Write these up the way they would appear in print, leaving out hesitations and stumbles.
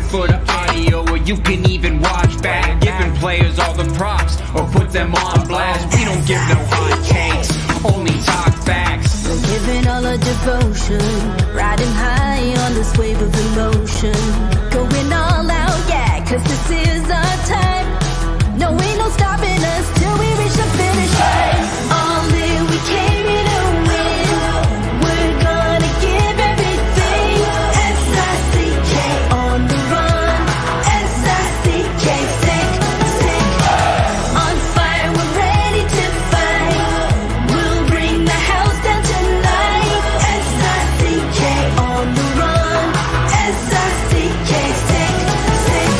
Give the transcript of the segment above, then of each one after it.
it for the audio, or you can even watch back. Giving players all the props, or put them on blast. We don't give no hot takes, only talk facts. We're giving all our devotion, riding high on this wave of emotion. Going all out, yeah, cause this is our time. No, ain't no stopping us till we reach the finish line. All in, we came here to win. We're gonna give everything. S-I-C-K on the run. S-I-C-K, sick, sick. On fire, we're ready to fight. We'll bring the house down tonight. S-I-C-K on the run. S-I-C-K, sick, sick.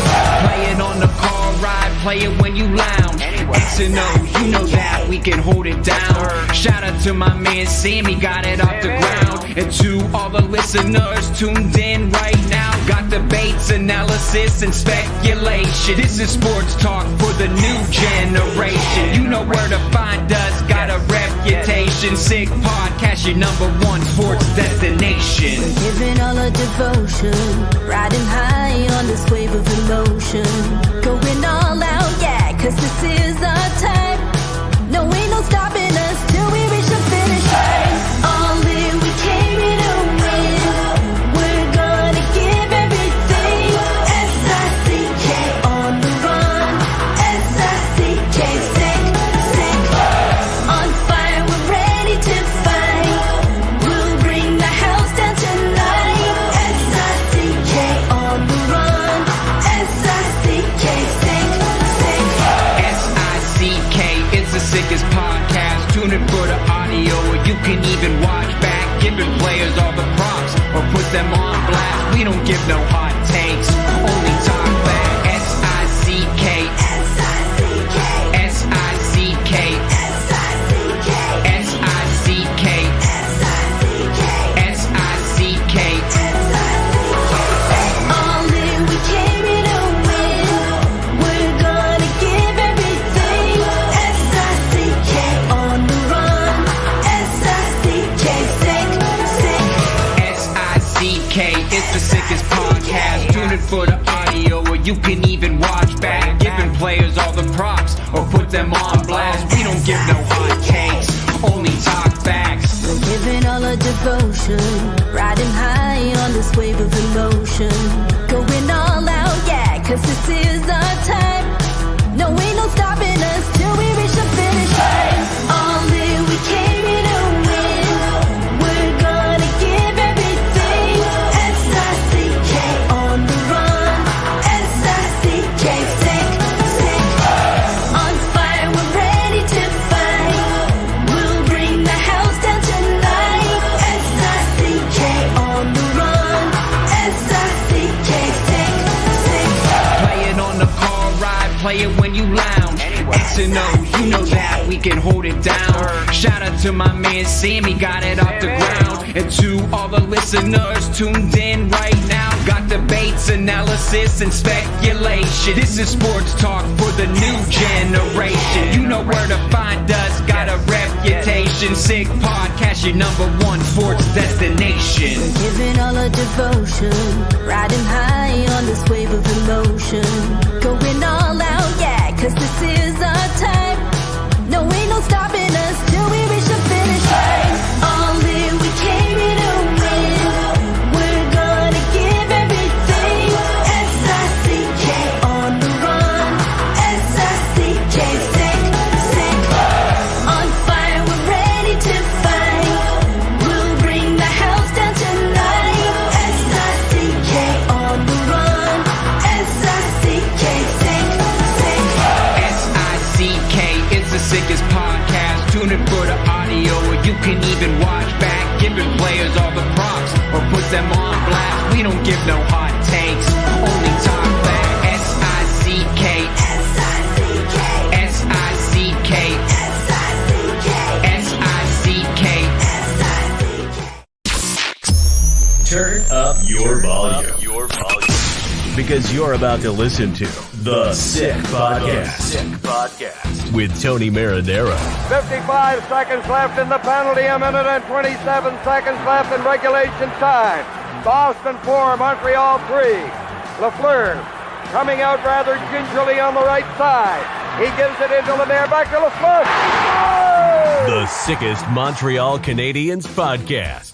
Playing on the car ride, play it when you lounge. X and O, you know that we can hold it down. Shout out to my man Sammy, got it off the ground. And to all the listeners tuned in right now, got debates, analysis, and speculation. This is sports talk for the new generation. You know where to find us, got a reputation. Sick podcast, your #1 sports destination. Giving all our devotion, riding high on this wave of emotion. Going all out, yeah, cause this is our time. No, ain't no stopping us till we reach the finish line. All in, we came here to win. We're gonna give everything. S-I-C-K on the run. S-I-C-K, sick, sick. On fire, we're ready to fight. We'll bring the house down tonight. S-I-C-K on the run. S-I-C-K, sick, sick. S-I-C-K, it's the sickest podcast. Tune in for the audio, or you can even watch back. Giving players all the props, or put them on blast. We don't give no hot takes, only talk back. S-I-C-K, S-I-C-K, S-I-C-K, S-I-C-K, S-I-C-K, S-I-C-K, S-I-C-K. all in, we came here to win. We're gonna give everything. S-I-C-K on the run. S-I-C-K, sick, sick. S-I-C-K, it's the sickest podcast. Tune in for the audio, or you can even watch back. Giving players all the props, or put them on blast. We don't give no hot takes, only talk facts. We're giving all our devotion, riding high on this wave of emotion. Going all out, yeah, cause this is our time. No, ain't no stopping us till we reach the finish line. All in, we came here to win. We're gonna give everything. S-I-C-K on the run. S-I-C-K, sick, sick. On fire, we're ready to fight. We'll bring the house down tonight. S-I-C-K on the run. S-I-C-K, sick, sick. Playing on the car ride, play it when you lounge. X and O, you know that we can hold it down. Shout out to my man Sammy, got it off the ground. And to all the listeners tuned in right now, got debates, analysis, and speculation. This is sports talk for the new generation. You know where to find us, got a reputation. Sick podcast, your #1 sports destination. Giving all our devotion, riding high on this wave of emotion. Going all out, yeah, cause this is our time. No, ain't no stopping us till we reach the finish line. All in, we came here to win. We're gonna give everything. S-I-C-K on the run. S-I-C-K, sick, sick. On fire, we're ready to fight. We'll bring the house down tonight. S-I-C-K on the run. S-I-C-K, sick, sick. S-I-C-K, it's the sickest podcast. Tune in for the audio, or you can even watch back. Giving players all the props, or put them on blast. We don't give no hot takes, only talk back. S-I-C-K, S-I-C-K, S-I-C-K, S-I-C-K, S-I-C-K. S-I-C-K. Turn up your volume. Because you're about to listen to The Sick Podcast. With Tony Marinaro. 55 seconds left in the penalty, a minute and 27 seconds left in regulation time. Boston 4, Montreal 3. Lafleur coming out rather gingerly on the right side. He gives it into Lemaire, back to Lafleur. The sickest Montreal Canadiens podcast.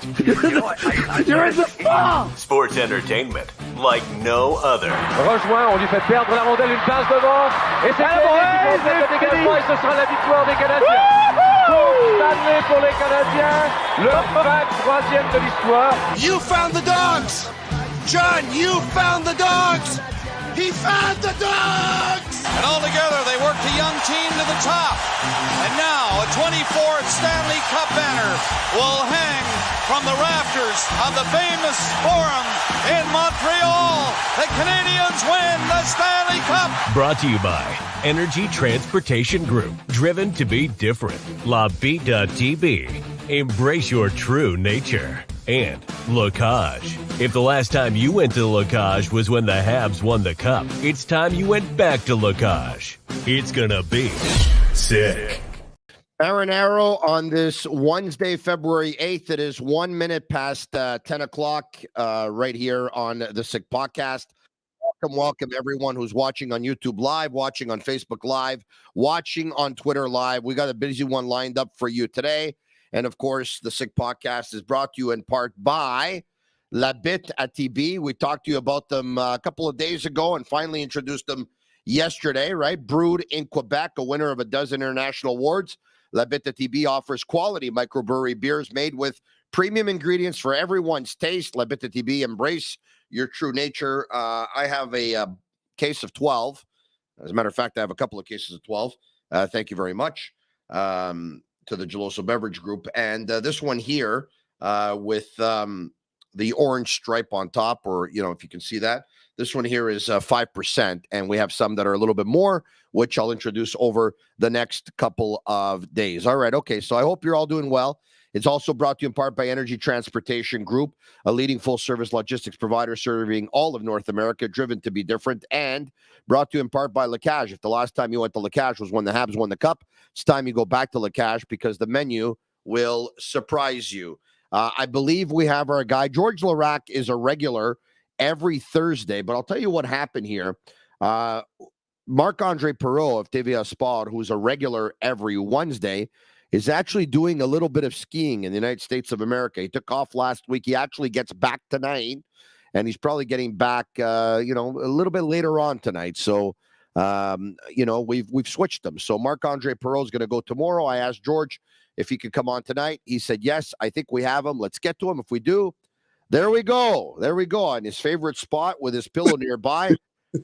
You're in the spot! Sports entertainment like no other. Rejoint, on lui fait perdre la rondelle, une passe devant. Et c'est le dégagement et ce sera la victoire des Canadiens. Coupe Stanley pour les Canadiens. Le 23e de l'histoire. You found the dogs! John, you found the dogs! He found the dogs! And all together, they worked a young team to the top. And now, a 24th Stanley Cup banner will hang from the rafters of the famous Forum in Montreal. The Canadiens win the Stanley Cup! Brought to you by Energy Transportation Group. Driven to be different. Bittt. Embrace your true nature. And Laraque. If the last time you went to Laraque was when the Habs won the Cup, it's time you went back to Laraque. It's gonna be sick. Marinaro on this Wednesday, February 8th. It is 1 minute past 10 o'clock right here on the Sick Podcast. Welcome everyone who's watching on YouTube Live, watching on Facebook Live, watching on Twitter Live. We got a busy one lined up for you today. And, of course, the Sick Podcast is brought to you in part by Bittt at Tibi. We talked to you about them a couple of days ago and finally introduced them yesterday, right? Brewed in Quebec, a winner of a dozen international awards. Bittt at Tibi offers quality microbrewery beers made with premium ingredients for everyone's taste. Bittt at Tibi, embrace your true nature. I have a case of 12. As a matter of fact, I have a couple of cases of 12. Thank you very much. To the Geloso Beverage Group. And this one here with the orange stripe on top, or, you know, if you can see that, this one here is 5%. And we have some that are a little bit more, which I'll introduce over the next couple of days. All right. Okay. So I hope you're all doing well. It's also brought to you in part by Energy Transportation Group, a leading full-service logistics provider serving all of North America, driven to be different, and brought to you in part by Laraque. If the last time you went to Laraque was when the Habs won the Cup, it's time you go back to Laraque because the menu will surprise you. I believe we have our guy. George Laraque is a regular every Thursday, but I'll tell you what happened here. Marc-Andre Perreault of TVA Sport, who's a regular every Wednesday, is actually doing a little bit of skiing in the United States of America. He took off last week. He actually gets back tonight, and he's probably getting back, a little bit later on tonight. So, we've switched them. So Marc-Andre Perreault is going to go tomorrow. I asked George if he could come on tonight. He said, yes, I think we have him. Let's get to him. If we do, there we go. There we go. On his favorite spot with his pillow nearby,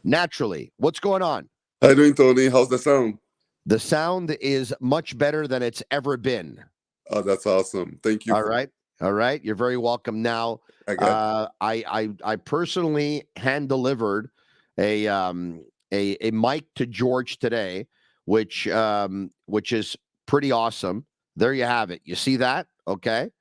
naturally. What's going on? How you doing, Tony? How's the sound? The sound is much better than it's ever been. Oh, that's awesome. Thank you. All right. You're very welcome. Now, I personally hand delivered a mic to George today, which is pretty awesome. There you have it. You see that? Okay.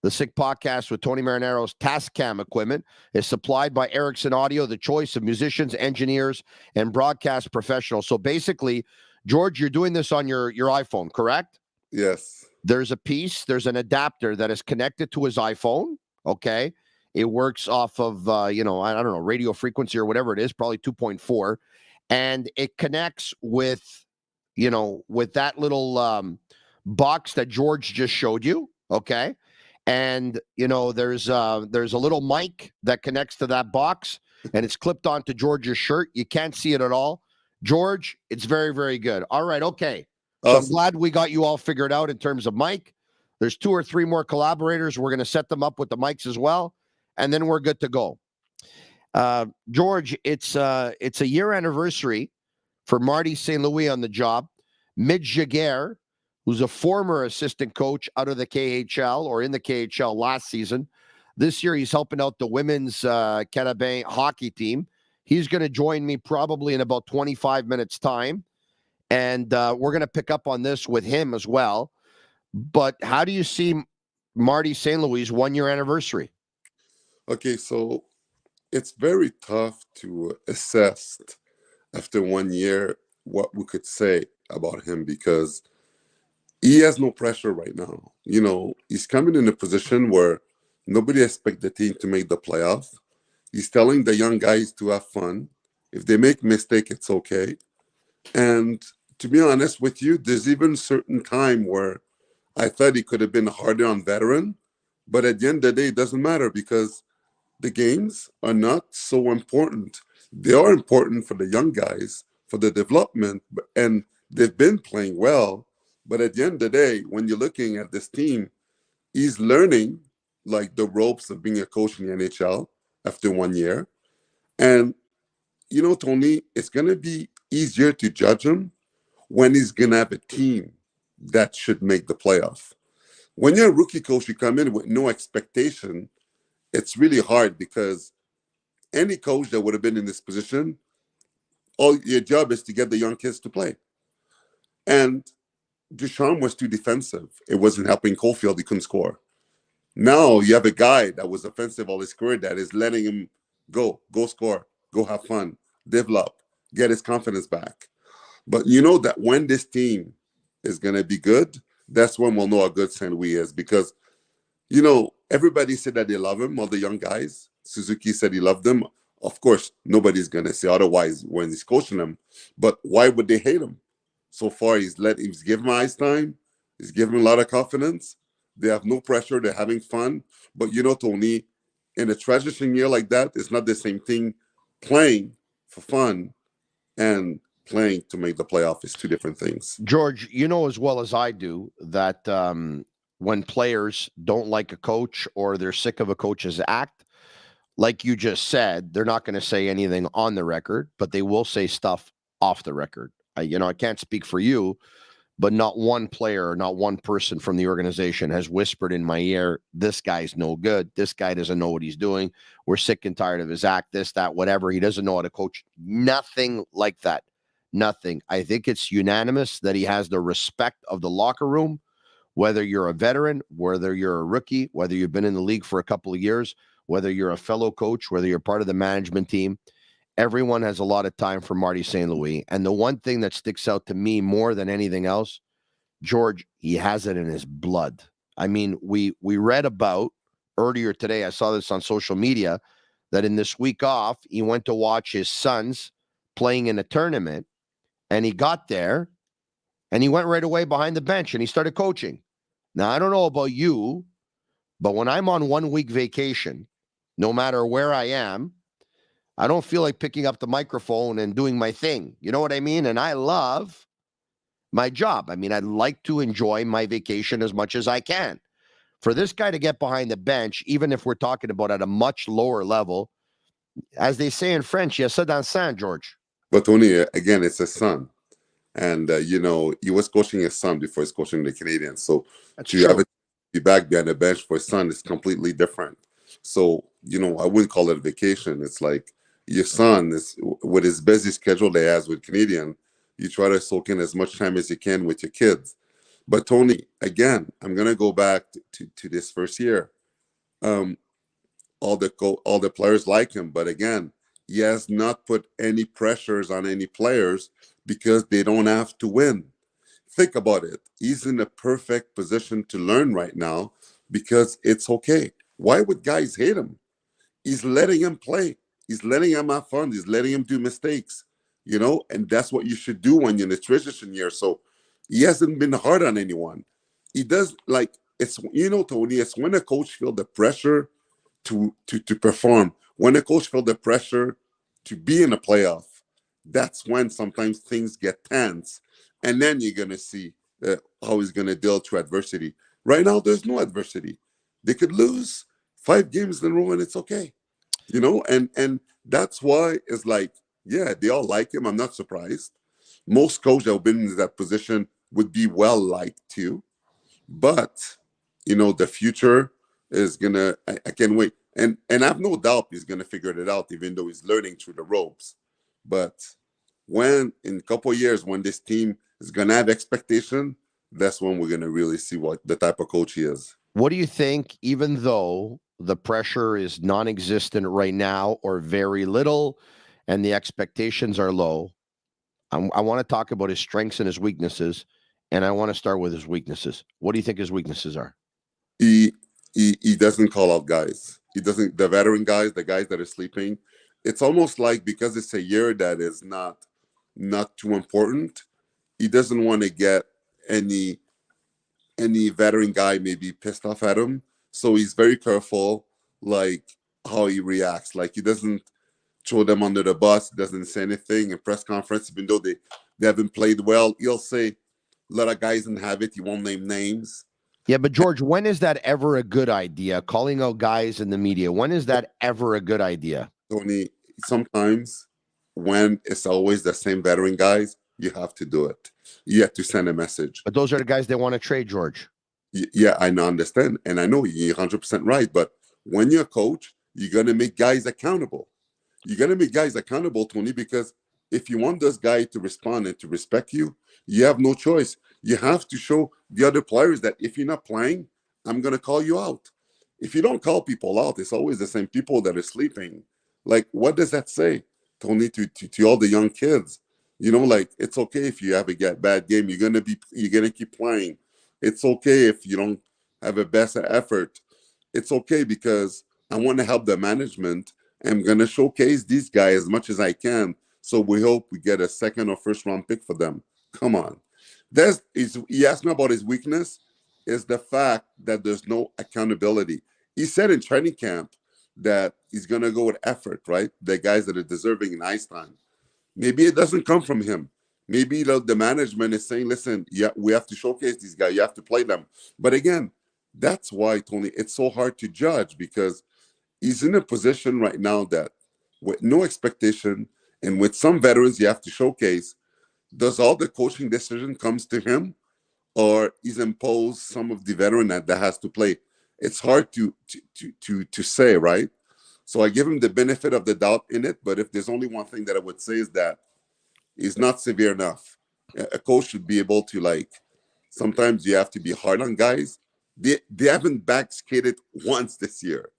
The Sick Podcast with Tony Marinaro's Tascam equipment is supplied by Ericsson Audio, the choice of musicians, engineers, and broadcast professionals. So basically, George, you're doing this on your iPhone, correct? Yes. There's an adapter that is connected to his iPhone, okay? It works off of, I don't know, radio frequency or whatever it is, probably 2.4. And it connects with that little box that George just showed you, okay? And, there's a little mic that connects to that box, and it's clipped onto George's shirt. You can't see it at all. George, it's very, very good. All right, okay. So I'm glad we got you all figured out in terms of mic. There's 2 or 3 more collaborators. We're going to set them up with the mics as well, and then we're good to go. George, it's a year anniversary for Marty St. on the job. Mitch Giguere, who's a former assistant coach out of the KHL or in the KHL last season. This year, he's helping out the women's Canadiens hockey team. He's going to join me probably in about 25 minutes' time, and we're going to pick up on this with him as well. But how do you see Marty St. Louis' 1-year anniversary? Okay, so it's very tough to assess after 1 year what we could say about him because he has no pressure right now. He's coming in a position where nobody expects the team to make the playoffs. He's telling the young guys to have fun. If they make mistake, it's okay. And to be honest with you, there's even certain time where I thought he could have been harder on veteran, but at the end of the day, it doesn't matter because the games are not so important. They are important for the young guys, for the development, and they've been playing well. But at the end of the day, when you're looking at this team, he's learning like the ropes of being a coach in the NHL after 1 year. And, you know, Tony, it's going to be easier to judge him when he's going to have a team that should make the playoff. When you're a rookie coach, you come in with no expectation. It's really hard because any coach that would have been in this position, all your job is to get the young kids to play. And Ducharme was too defensive. It wasn't helping Caulfield. He couldn't score. Now you have a guy that was offensive all his career that is letting him go score, go have fun, develop, get his confidence back. But you know that when this team is going to be good, that's when we'll know how good St. Louis is because, you know, everybody said that they love him, all the young guys. Suzuki said he loved them. Of course, nobody's going to say otherwise when he's coaching them. But why would they hate him? So far, he's given him ice time. He's given him a lot of confidence. They have no pressure. They're having fun. But, you know, Tony, in a transition year like that, it's not the same thing. Playing for fun and playing to make the playoff is two different things. George, you know as well as I do that when players don't like a coach or they're sick of a coach's act, like you just said, they're not going to say anything on the record, but they will say stuff off the record. I can't speak for you, but not one player, not one person from the organization has whispered in my ear, this guy's no good. This guy doesn't know what he's doing. We're sick and tired of his act, this, that, whatever. He doesn't know how to coach. Nothing like that. Nothing. I think it's unanimous that he has the respect of the locker room, whether you're a veteran, whether you're a rookie, whether you've been in the league for a couple of years, whether you're a fellow coach, whether you're part of the management team. Everyone has a lot of time for Marty St. Louis. And the one thing that sticks out to me more than anything else, George, he has it in his blood. I mean, we read about earlier today, I saw this on social media, that in this week off, he went to watch his sons playing in a tournament, and he got there, and he went right away behind the bench, and he started coaching. Now, I don't know about you, but when I'm on 1 week vacation, no matter where I am, I don't feel like picking up the microphone and doing my thing. You know what I mean? And I love my job. I mean, I'd like to enjoy my vacation as much as I can. For this guy to get behind the bench, even if we're talking about at a much lower level, as they say in French, il y a ça dans le sang, George. But Tony, again, it's his son. And, you know, he was coaching his son before he's coaching the Canadiens. So to have it be back behind the bench for his son is completely different. So, you know, I wouldn't call it a vacation. It's like your son is with his busy schedule they has with Canadian, you try to soak in as much time as you can with your kids. But Tony, again, I'm going to go back to this first year. All the players like him, but again, he has not put any pressures on any players because they don't have to win. Think about it. He's in a perfect position to learn right now because it's okay. Why would guys hate him? He's letting him play. He's letting him have fun. He's letting him do mistakes, you know, and that's what you should do when you're in a transition year. So he hasn't been hard on anyone. He does, like, it's, you know, Tony, it's when a coach feels the pressure to perform, when a coach feels the pressure to be in a playoff, that's when sometimes things get tense. And then you're going to see how he's going to deal to adversity. Right now, there's no adversity. They could lose 5 games in a row and it's okay. You know, and that's why it's like, yeah, they all like him. I'm not surprised. Most coaches that have been in that position would be well liked too. But, you know, the future is going to, I can't wait. And I have no doubt he's going to figure it out, even though he's learning through the ropes. But when, in a couple of years, when this team is going to have expectation, that's when we're going to really see what the type of coach he is. What do you think, even though the pressure is non-existent right now or very little and the expectations are low, I want to talk about his strengths and his weaknesses, and I want to start with his weaknesses. What do you think his weaknesses are? He doesn't call out guys. He doesn't. The veteran guys, the guys that are sleeping, it's almost like because it's a year that is not too important. He doesn't want to get any veteran guy maybe pissed off at him. So he's very careful, like how he reacts. Like he doesn't throw them under the bus, doesn't say anything in press conference, even though they haven't played well. He'll say, let our guys and have it. He won't name names. Yeah, but George, when is that ever a good idea? Calling out guys in the media, when is that ever a good idea? Tony, sometimes when it's always the same veteran guys, you have to do it. You have to send a message. But those are the guys they want to trade, George. Yeah, I understand. And I know you're 100% right. But when you're a coach, you're going to make guys accountable. You're going to make guys accountable, Tony, because if you want this guy to respond and to respect you, you have no choice. You have to show the other players that if you're not playing, I'm going to call you out. If you don't call people out, it's always the same people that are sleeping. Like, what does that say, Tony, to all the young kids? You know, like, it's okay if you have a bad game. You're gonna keep playing. It's okay if you don't have a best effort. It's okay because I want to help the management. I'm gonna showcase these guys as much as I can. So we hope we get a second or first round pick for them. Come on. He asked me about his weakness. Is the fact that there's no accountability. He said in training camp that he's gonna go with effort, right? The guys that are deserving in ice time. Maybe it doesn't come from him. Maybe the management is saying, listen, yeah, we have to showcase these guys. You have to play them. But again, that's why, Tony, it's so hard to judge because he's in a position right now that with no expectation and with some veterans you have to showcase, does all the coaching decision comes to him or he's imposed some of the veteran that has to play? It's hard to say, right? So I give him the benefit of the doubt in it, but if there's only one thing that I would say is that he's not severe enough. A coach should be able to, like, sometimes you have to be hard on guys. They haven't back skated once this year.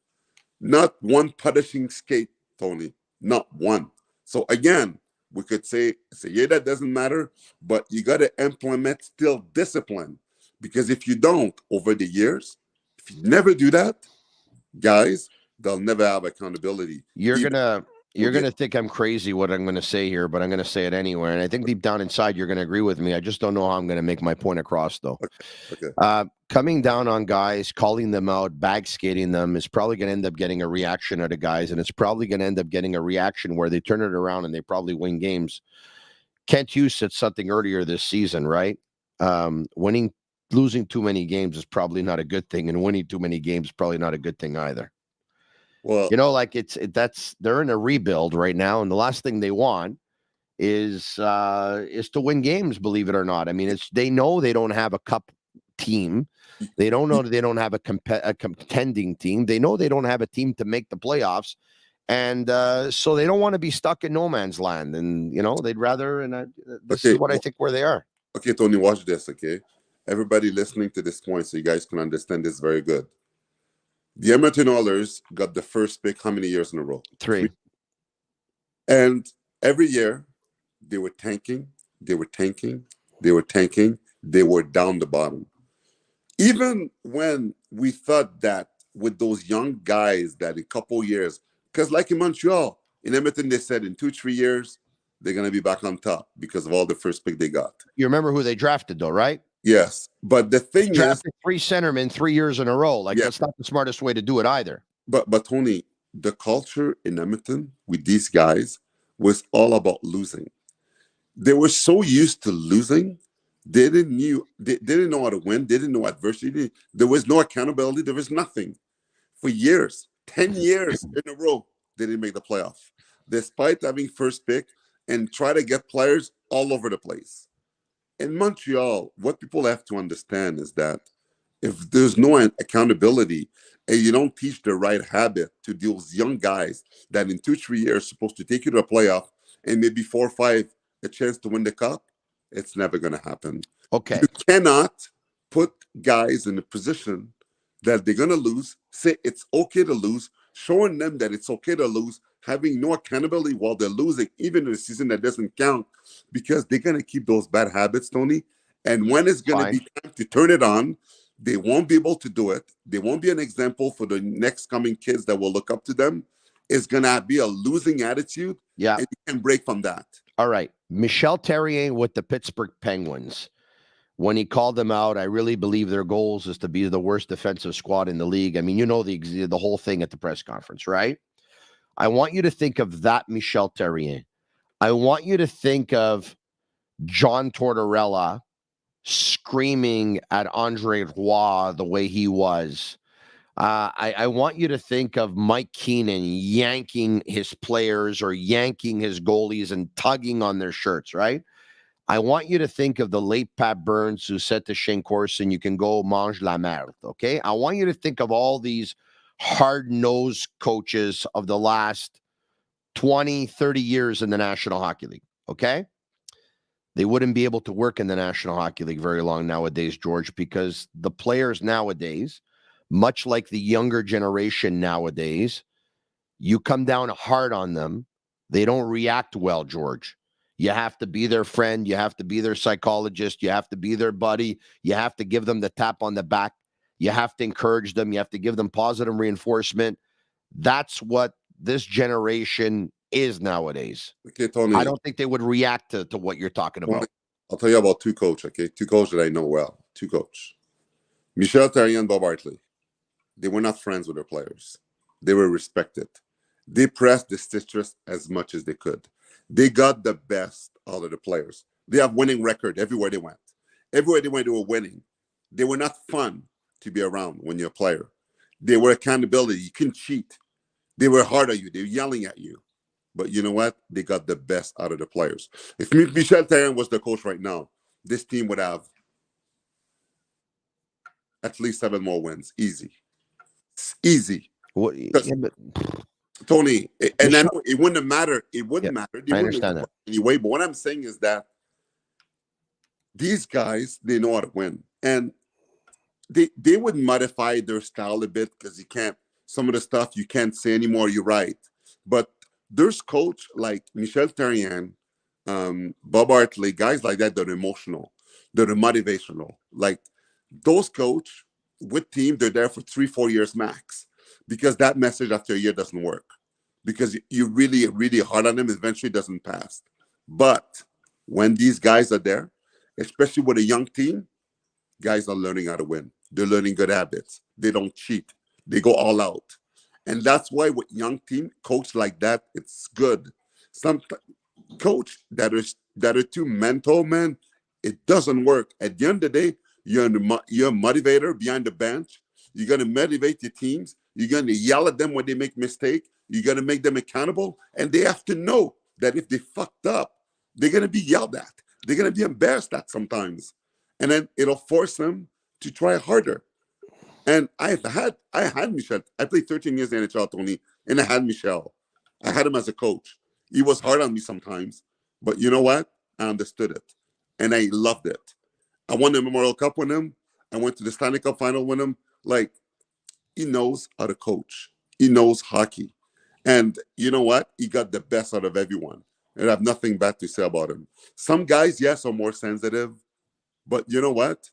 Not one punishing skate, Tony. Not one. So again, we could say it's a year that doesn't matter, but you got to implement still discipline. Because if you don't, over the years, if you never do that, guys, they'll never have accountability. You're gonna think I'm crazy what I'm gonna say here, but I'm gonna say it anyway. And I think deep down inside you're gonna agree with me. I just don't know how I'm gonna make my point across, though. Okay. Coming down on guys, calling them out, bag skating them is probably gonna end up getting a reaction out of guys, and it's probably gonna end up getting a reaction where they turn it around and they probably win games. Kent Hughes said something earlier this season, right? Losing too many games is probably not a good thing, and winning too many games is probably not a good thing either. Well, you know, like they're in a rebuild right now, and the last thing they want is to win games. Believe it or not, I mean, they know they don't have a cup team. They don't know that they don't have a contending team. They know they don't have a team to make the playoffs, and so they don't want to be stuck in no man's land. And you know, they'd rather. And this is what I think where they are. Okay, Tony, watch this. Okay, everybody listening to this point, so you guys can understand this very good. The Edmonton Oilers got the first pick how many years in a row? 3. And every year, they were tanking, they were tanking, they were tanking, they were down the bottom. Even when we thought that with those young guys that in a couple years, because like in Montreal, in Edmonton, they said in 2-3 years, they're going to be back on top because of all the first pick they got. You remember who they drafted, though, right? Yes, but the thing is, drafted 3 centermen 3 years in a row. Like that's not the smartest way to do it either. But Tony, the culture in Edmonton with these guys was all about losing. They were so used to losing, they didn't know how to win. They didn't know adversity. There was no accountability. There was nothing for years, 10 years in a row. They didn't make the playoff, despite having first pick and try to get players all over the place. In Montreal, what people have to understand is that if there's no accountability and you don't teach the right habit to those young guys that in 2-3 years are supposed to take you to a playoff and maybe 4 or 5 a chance to win the cup, it's never going to happen. Okay. You cannot put guys in a position that they're going to lose, say it's okay to lose, showing them that it's okay to lose, having no accountability while they're losing, even in a season that doesn't count, because they're going to keep those bad habits, Tony. And when it's going to be time to turn it on, They won't be able to do it. They won't be an example for the next coming kids that will look up to them. It's going to be a losing attitude. Yeah. And you can break from that. All right. Michel Therrien with the Pittsburgh Penguins. When he called them out, I really believe their goals is to be the worst defensive squad in the league. I mean, you know the whole thing at the press conference, right? I want you to think of that Michel Therrien. I want you to think of John Tortorella screaming at Andre Roy the way he was. I want you to think of Mike Keenan yanking his players or yanking his goalies and tugging on their shirts, right? I want you to think of the late Pat Burns who said to Shane Corson, you can go mange la merde, okay? I want you to think of all these hard-nosed coaches of the last 20, 30 years in the National Hockey League, okay? They wouldn't be able to work in the National Hockey League very long nowadays, George, because the players nowadays, much like the younger generation nowadays, you come down hard on them. They don't react well, George. You have to be their friend. You have to be their psychologist. You have to be their buddy. You have to give them the tap on the back. You have to encourage them. You have to give them positive reinforcement. That's what this generation is nowadays. Okay, Tony. I don't think they would react to what you're talking about. I'll tell you about two coaches, okay? Two coaches that I know well. Two coaches. Michel Therrien and Bob Hartley. They were not friends with their players. They were respected. They pressed the citrus as much as they could. They got the best out of the players. They have winning record everywhere they went. Everywhere they went, they were winning. They were not fun to be around when you're a player. They were accountability. You couldn't cheat. They were hard on you. They were yelling at you. But you know what? They got the best out of the players. If Michel Therrien was the coach right now, this team would have at least 7 more wins. Easy. It's easy. What, yeah, but, Tony, and I know it wouldn't matter. It wouldn't matter. I understand that. Anyway, but what I'm saying is that these guys, they know how to win. And they would modify their style a bit because you can't, some of the stuff you can't say anymore, you're right. But there's coach like Michel Therrien, Bob Hartley, guys like that, they're emotional. They're motivational. Like those coach with team, they're there for 3-4 years max. Because that message after a year doesn't work. Because you really, really hard on them, eventually doesn't pass. But when these guys are there, especially with a young team, guys are learning how to win. They're learning good habits. They don't cheat. They go all out. And that's why with young team, coach like that, it's good. Some coach that are too mental, man, it doesn't work. At the end of the day, you're a motivator behind the bench. You're going to motivate your teams. You're going to yell at them when they make mistake. You're going to make them accountable. And they have to know that if they fucked up, they're going to be yelled at. They're going to be embarrassed at sometimes. And then it'll force them to try harder. And I had Michel. I played 13 years in the NHL, Tony, and I had Michel. I had him as a coach. He was hard on me sometimes. But you know what? I understood it. And I loved it. I won the Memorial Cup with him. I went to the Stanley Cup final with him. Like, he knows how to coach. He knows hockey. And you know what? He got the best out of everyone. And I have nothing bad to say about him. Some guys, yes, are more sensitive. But you know what?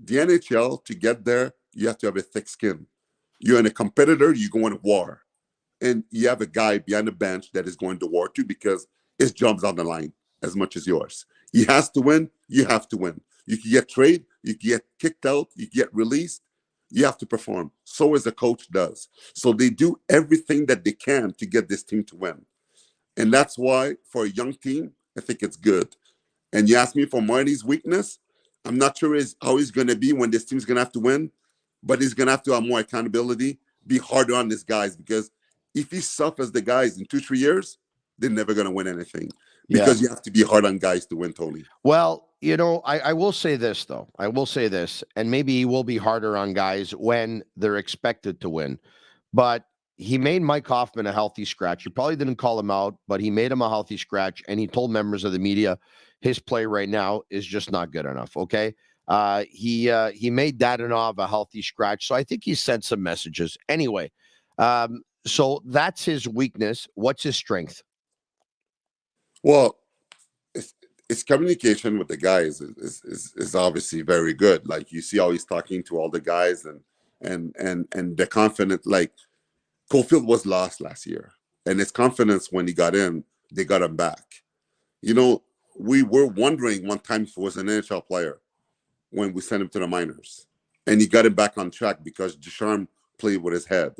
The NHL, to get there, you have to have a thick skin. You're in a competitor, you go in war. And you have a guy behind the bench that is going to war too because his job's on the line as much as yours. He has to win, you have to win. You can get traded, you can get kicked out, you can get released. You have to perform. So as a coach does. So they do everything that they can to get this team to win. And that's why for a young team, I think it's good. And you ask me for Marty's weakness, I'm not sure how he's going to be when this team's going to have to win, but he's going to have more accountability, be harder on these guys, because if he suffers the guys in 2-3 years, they're never going to win anything. Because you have to be hard on guys to win, Tony. Well, you know, I will say this, though. I will say this, and maybe he will be harder on guys when they're expected to win. But he made Mike Hoffman a healthy scratch. He probably didn't call him out, but he made him a healthy scratch, and he told members of the media his play right now is just not good enough, okay? He made Dadonov a healthy scratch, so I think he sent some messages. Anyway, so that's his weakness. What's his strength? Well, his communication with the guys is obviously very good. Like, you see how he's talking to all the guys, and the confident. Like, Caulfield was lost last year, and his confidence when he got in, they got him back. You know, we were wondering one time if he was an NHL player when we sent him to the minors, and he got him back on track because Ducharme played with his head.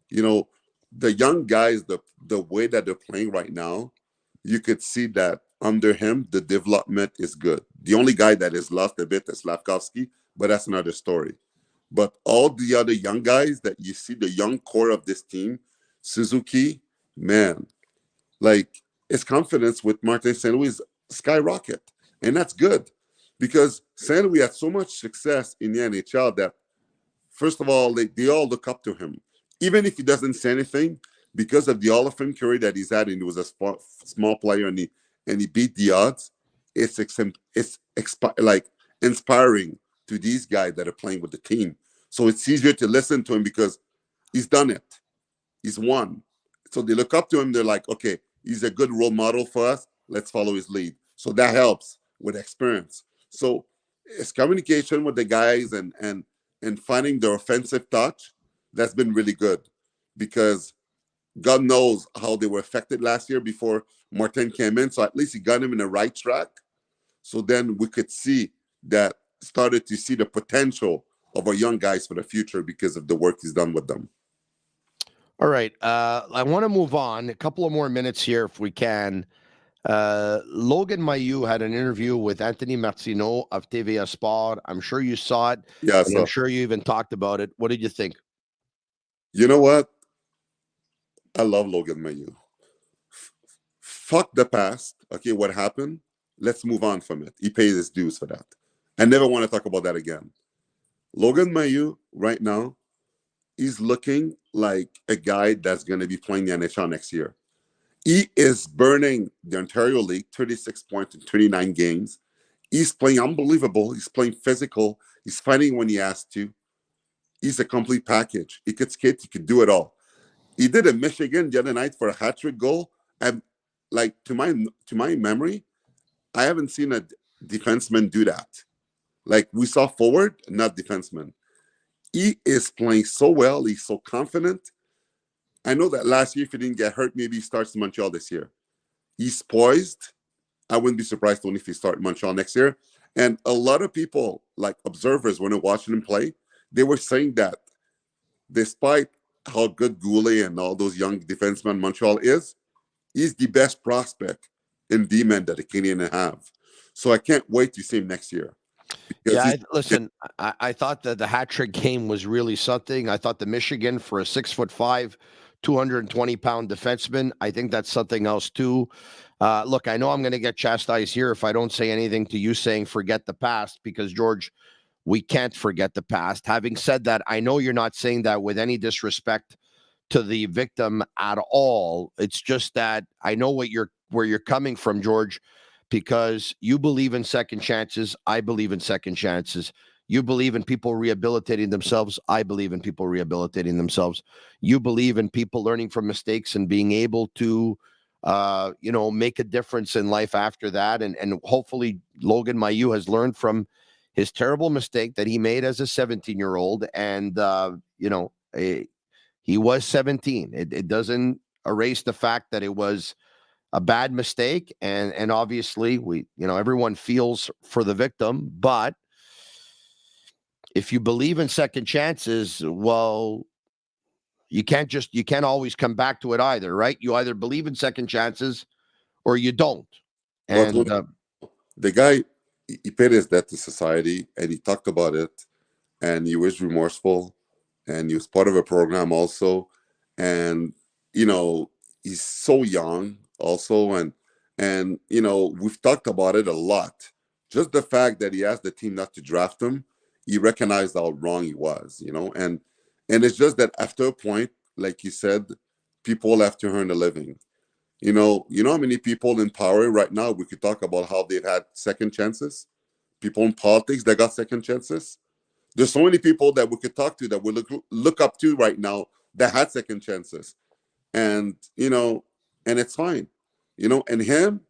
You know, the young guys, the way that they're playing right now, you could see that under him, the development is good. The only guy that is lost a bit is Slavkovsky, but that's another story. But all the other young guys that you see, the young core of this team, Suzuki, man, like, his confidence with Marty St. skyrocket. And that's good because St. Louis had so much success in the NHL that, first of all, they all look up to him. Even if he doesn't say anything, because of the Hall of Fame career that he's had, and he was a small player and he beat the odds, it's like inspiring to these guys that are playing with the team. So it's easier to listen to him because he's done it. He's won. So they look up to him. They're like, okay, he's a good role model for us. Let's follow his lead. So that helps with experience. So it's communication with the guys and finding their offensive touch. That's been really good because God knows how they were affected last year before Martin came in. So at least he got him in the right track. So then we could started to see the potential of our young guys for the future because of the work he's done with them. All right. I want to move on. A couple of more minutes here if we can. Logan Mailloux had an interview with Anthony Martineau of TVA Sport. I'm sure you saw it. Yeah, I'm sure you even talked about it. What did you think? You know what? I love Logan Mailloux. Fuck the past. Okay, what happened? Let's move on from it. He paid his dues for that. I never want to talk about that again. Logan Mailloux, right now, he's looking like a guy that's going to be playing the NHL next year. He is burning the Ontario League, 36 points in 29 games. He's playing unbelievable. He's playing physical. He's fighting when he has to. He's a complete package. He could skate. He could do it all. He did in Michigan the other night for a hat-trick goal. And like, to my memory, I haven't seen a defenseman do that. Like, we saw forward, not defenseman. He is playing so well. He's so confident. I know that last year, if he didn't get hurt, maybe he starts in Montreal this year. He's poised. I wouldn't be surprised only if he starts in Montreal next year. And a lot of people, like observers, when they're watching him play, they were saying that despite how good Goulet and all those young defensemen Montreal is, he's the best prospect in D-men that the Canadiens have. So I can't wait to see him next year. Yeah, I thought that the hat-trick game was really something. I thought the Michigan for a 6'5", 220-pound defenseman, I think that's something else too. Look, I know I'm going to get chastised here if I don't say anything to you saying forget the past, because, George, we can't forget the past. Having said that, I know you're not saying that with any disrespect to the victim at all. It's just that I know where you're coming from, George, because you believe in second chances. I believe in second chances. You believe in people rehabilitating themselves. I believe in people rehabilitating themselves. You believe in people learning from mistakes and being able to, make a difference in life after that. And hopefully Logan Mailloux has learned from his terrible mistake that he made as a 17-year-old. And, he was 17. It doesn't erase the fact that it was a bad mistake. And obviously everyone feels for the victim, but if you believe in second chances, well, you can't always come back to it either, right? You either believe in second chances or you don't. And the guy, he paid his debt to society, and he talked about it, and he was remorseful, and he was part of a program also. And, he's so young also. And we've talked about it a lot. Just the fact that he asked the team not to draft him, he recognized how wrong he was, and it's just that after a point, like you said, people have to earn a living. You know how many people in power right now, we could talk about how they've had second chances. People in politics that got second chances. There's so many people that we could talk to that we look up to right now that had second chances. And, and it's fine. And him,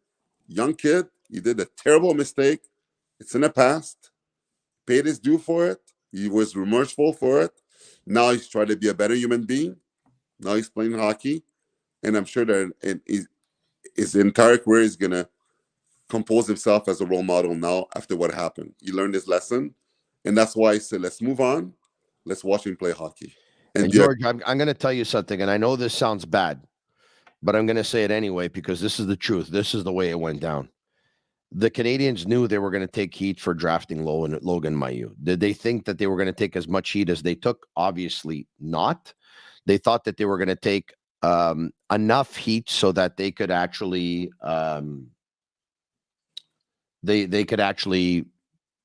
young kid, He did a terrible mistake. It's in the past. Paid his due for it. He was remorseful for it. Now he's trying to be a better human being. Now he's playing hockey. And I'm sure that his entire career is going to compose himself as a role model now after what happened. He learned his lesson. And that's why I said, let's move on. Let's watch him play hockey. And George, I'm going to tell you something, and I know this sounds bad, but I'm going to say it anyway because this is the truth. This is the way it went down. The Canadiens knew they were going to take heat for drafting Logan Mailloux. Did they think that they were going to take as much heat as they took? Obviously not. They thought that they were going to take enough heat so that they could actually they could actually,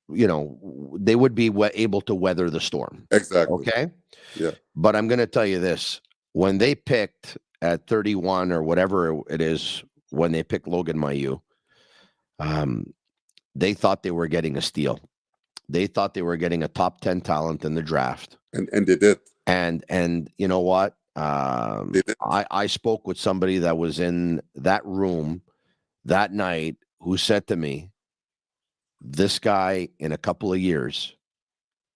they would be able to weather the storm. Exactly. Okay. Yeah. But I'm going to tell you this: when they picked at 31 or whatever it is, when they picked Logan Mailloux, they thought they were getting a steal. They thought they were getting a top 10 talent in the draft. And they did. And you know what? I spoke with somebody that was in that room that night who said to me, this guy in a couple of years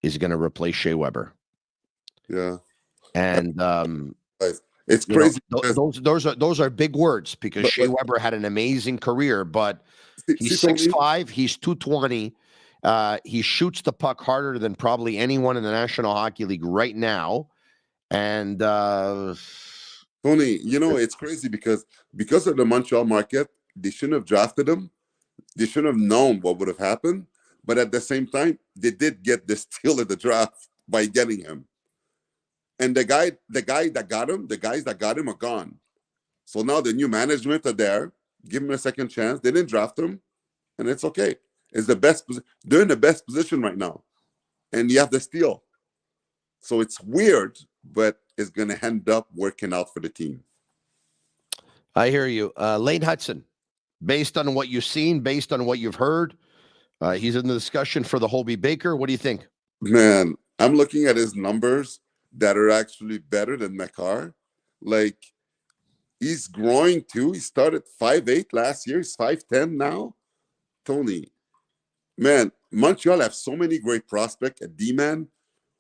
is going to replace Shea Weber. Yeah. And it's crazy. Those are big words because Shea Weber had an amazing career, but he's 6'5", he's 220. He shoots the puck harder than probably anyone in the National Hockey League right now. And Tony, it's crazy because of the Montreal market, they shouldn't have drafted him. They shouldn't have known what would have happened. But at the same time, they did get the steal of the draft by getting him. And the guys that got him are gone. So now the new management are there. Give him a second chance. They didn't draft him, and it's okay. It's the best. They're in the best position right now, and you have the steal. So it's weird, but it's going to end up working out for the team. I hear you. Lane Hutson, based on what you've seen, based on what you've heard, he's in the discussion for the Hobey Baker. What do you think? Man, I'm looking at his numbers that are actually better than Makar. Like, he's growing too. He started 5'8" last year. He's 5'10" now. Tony, man, Montreal have so many great prospects at D-man.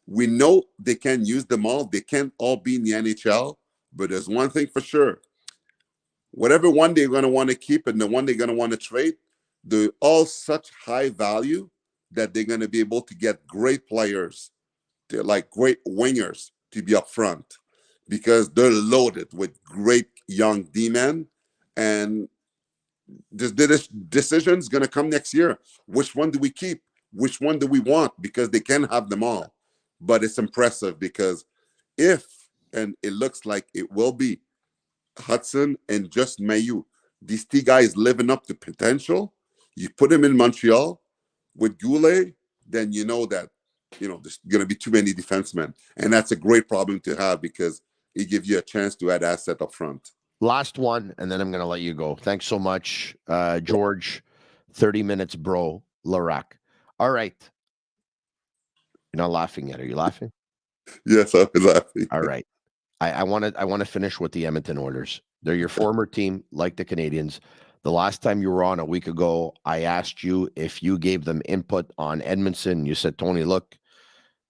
We know they can use them all. They can't all be in the NHL, but there's one thing for sure. Whatever one they're going to want to keep and the one they're going to want to trade, they're all such high value that they're going to be able to get great players. They're like great wingers to be up front because they're loaded with great young D-men. And this decision is going to come next year. Which one do we keep? Which one do we want? Because they can have them all. But it's impressive because and it looks like it will be, Hutson and just Mailloux, these two guys living up to potential, you put them in Montreal with Goulet, then you know that, there's going to be too many defensemen. And that's a great problem to have because it gives you a chance to add asset up front. Last one, and then I'm going to let you go. Thanks so much, George. 30 minutes, bro. Laraque. All right. You're not laughing yet. Are you laughing? Yes, I'm laughing. All right. I want to finish with the Edmonton Oilers. They're your former team, like the Canadiens. The last time you were on a week ago, I asked you if you gave them input on Edmundson. You said, Tony, look,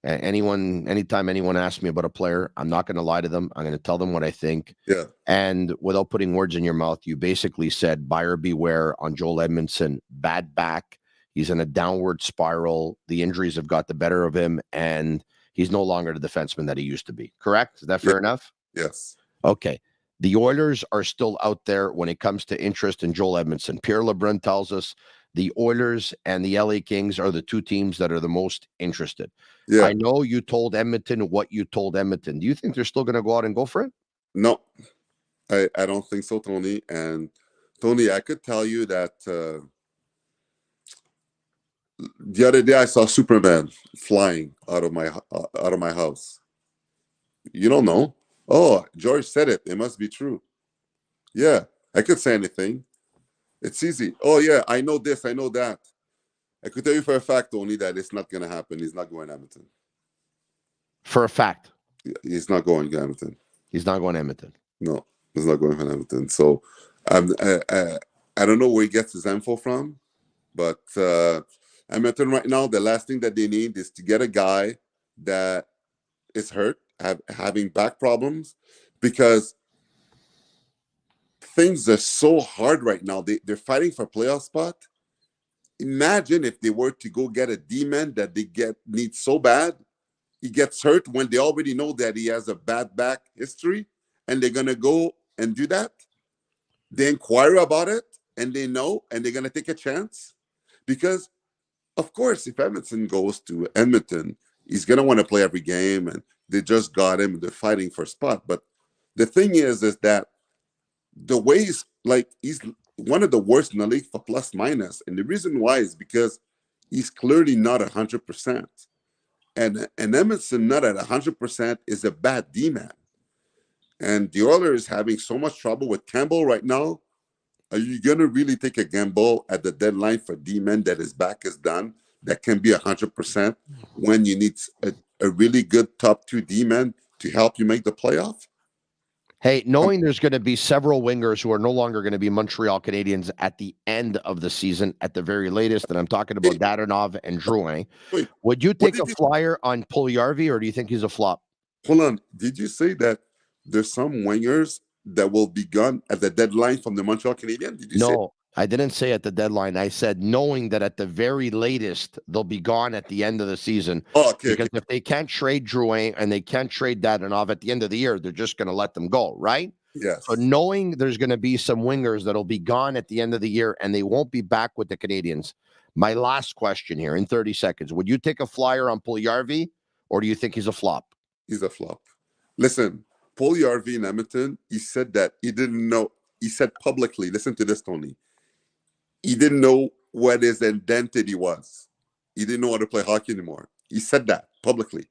anytime anyone asks me about a player, I'm not going to lie to them. I'm going to tell them what I think. Yeah. And without putting words in your mouth, you basically said, buyer beware on Joel Edmundson, bad back. He's in a downward spiral. The injuries have got the better of him, and he's no longer the defenseman that he used to be. Correct? Is that fair enough? Yes. Okay. The Oilers are still out there when it comes to interest in Joel Edmundson. Pierre LeBrun tells us the Oilers and the LA Kings are the two teams that are the most interested. Yeah. I know you told Edmonton what you told Edmonton. Do you think they're still going to go out and go for it? No, I don't think so, Tony. And Tony, I could tell you that the other day I saw Superman flying out of my house. You don't know. Oh, George said it. It must be true. Yeah, I could say anything. It's easy. Oh, yeah, I know this, I know that. I could tell you for a fact, Tony, that it's not going to happen. He's not going to Edmonton. For a fact? He's not going to Edmonton. He's not going to Edmonton? No, he's not going to Edmonton. So I don't know where he gets his info from, But Edmonton right now, the last thing that they need is to get a guy that is hurt, having back problems, because things are so hard right now. They're fighting for playoff spot. Imagine if they were to go get a D-man that they need so bad. He gets hurt when they already know that he has a bad back history, and they're going to go and do that. They inquire about it, and they know, and they're going to take a chance. Because, of course, if Edmonton goes to Edmonton, he's going to want to play every game, and they just got him. They're fighting for a spot. But the thing is that the way he's one of the worst in the league for plus minus. And the reason why is because he's clearly not 100%. And Edmundson not at 100% is a bad D-man. And the Oilers having so much trouble with Campbell right now. Are you going to really take a gamble at the deadline for D-man that his back is done, that can be 100% when you need a really good top 2 D-man to help you make the playoff? Hey, knowing there's going to be several wingers who are no longer going to be Montreal Canadiens at the end of the season, at the very latest, and I'm talking about Dadonov and Drouin, would you take a flyer on Puljujarvi, or do you think he's a flop? Hold on. Did you say that there's some wingers that will be gone at the deadline from the Montreal Canadiens? Did you say? No, I didn't say at the deadline. I said knowing that at the very latest, they'll be gone at the end of the season. Oh, okay. Because if they can't trade Drouin and they can't trade Dadonov at the end of the year, they're just going to let them go, right? Yes. So knowing there's going to be some wingers that'll be gone at the end of the year and they won't be back with the Canadiens. My last question here in 30 seconds. Would you take a flyer on Puljujarvi, or do you think he's a flop? He's a flop. Listen, Puljujarvi in Edmonton, he said that he didn't know. He said publicly, listen to this, Tony. He didn't know what his identity was. He didn't know how to play hockey anymore. He said that publicly.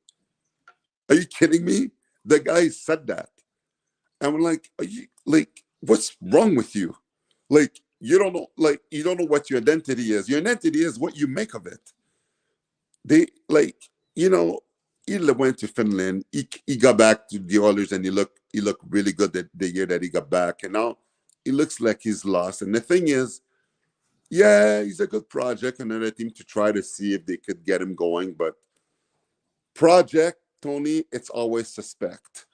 Are you kidding me? The guy said that. And we're like, are you what's wrong with you? You don't know what your identity is. Your identity is what you make of it. He went to Finland. He got back to the Oilers, and he looked really good the year that he got back. And now he looks like he's lost. And the thing is, yeah, he's a good project, another team to try to see if they could get him going. But project, Tony, it's always suspect.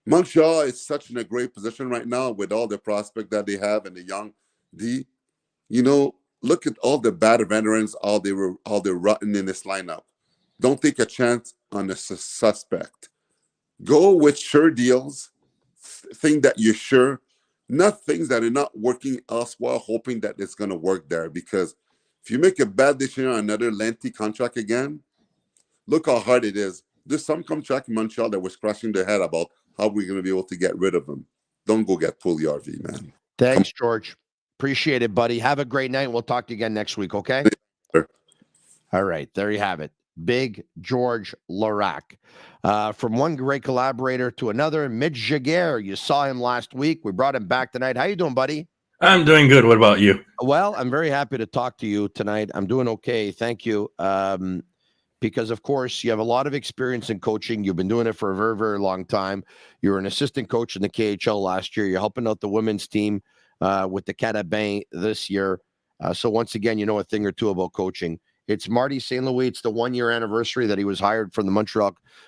Montreal is such in a great position right now with all the prospect that they have and the young D. Look at all the bad veterans, all they're rotten in this lineup. Don't take a chance on a suspect. Go with sure deals. Think that you're sure. Not things that are not working elsewhere, hoping that it's going to work there. Because if you make a bad decision on another lengthy contract again, look how hard it is. There's some contract in Montreal that was scratching their head about how we're going to be able to get rid of them. Don't go get Puljujarvi, man. Thanks, George. Appreciate it, buddy. Have a great night. We'll talk to you again next week, okay? Sure. All right. There you have it. Big George Laraque. From one great collaborator to another, Mitch Giguere. You saw him last week. We brought him back tonight. How you doing, buddy? I'm doing good. What about you? Well, I'm very happy to talk to you tonight. I'm doing okay. Thank you. Because, of course, you have a lot of experience in coaching. You've been doing it for a very, very long time. You were an assistant coach in the KHL last year. You're helping out the women's team with the Canadiens this year. So once again, you know a thing or two about coaching. It's Marty St. It's the 1-year anniversary that he was hired from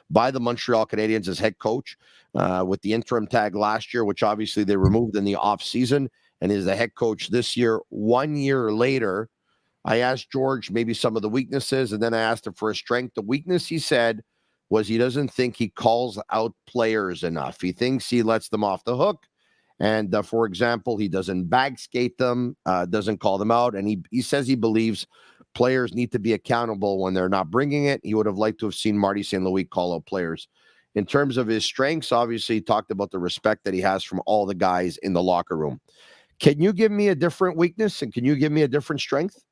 by the Montreal Canadiens as head coach with the interim tag last year, which obviously they removed in the off season, and is the head coach this year. 1 year later, I asked George maybe some of the weaknesses, and then I asked him for a strength. The weakness, he said, was he doesn't think he calls out players enough. He thinks he lets them off the hook. And for example, he doesn't bag skate them, doesn't call them out. And he says he believes players need to be accountable when they're not bringing it. He would have liked to have seen Marty St. Louis call out players. In terms of his strengths, obviously, he talked about the respect that he has from all the guys in the locker room. Can you give me a different weakness, and can you give me a different strength?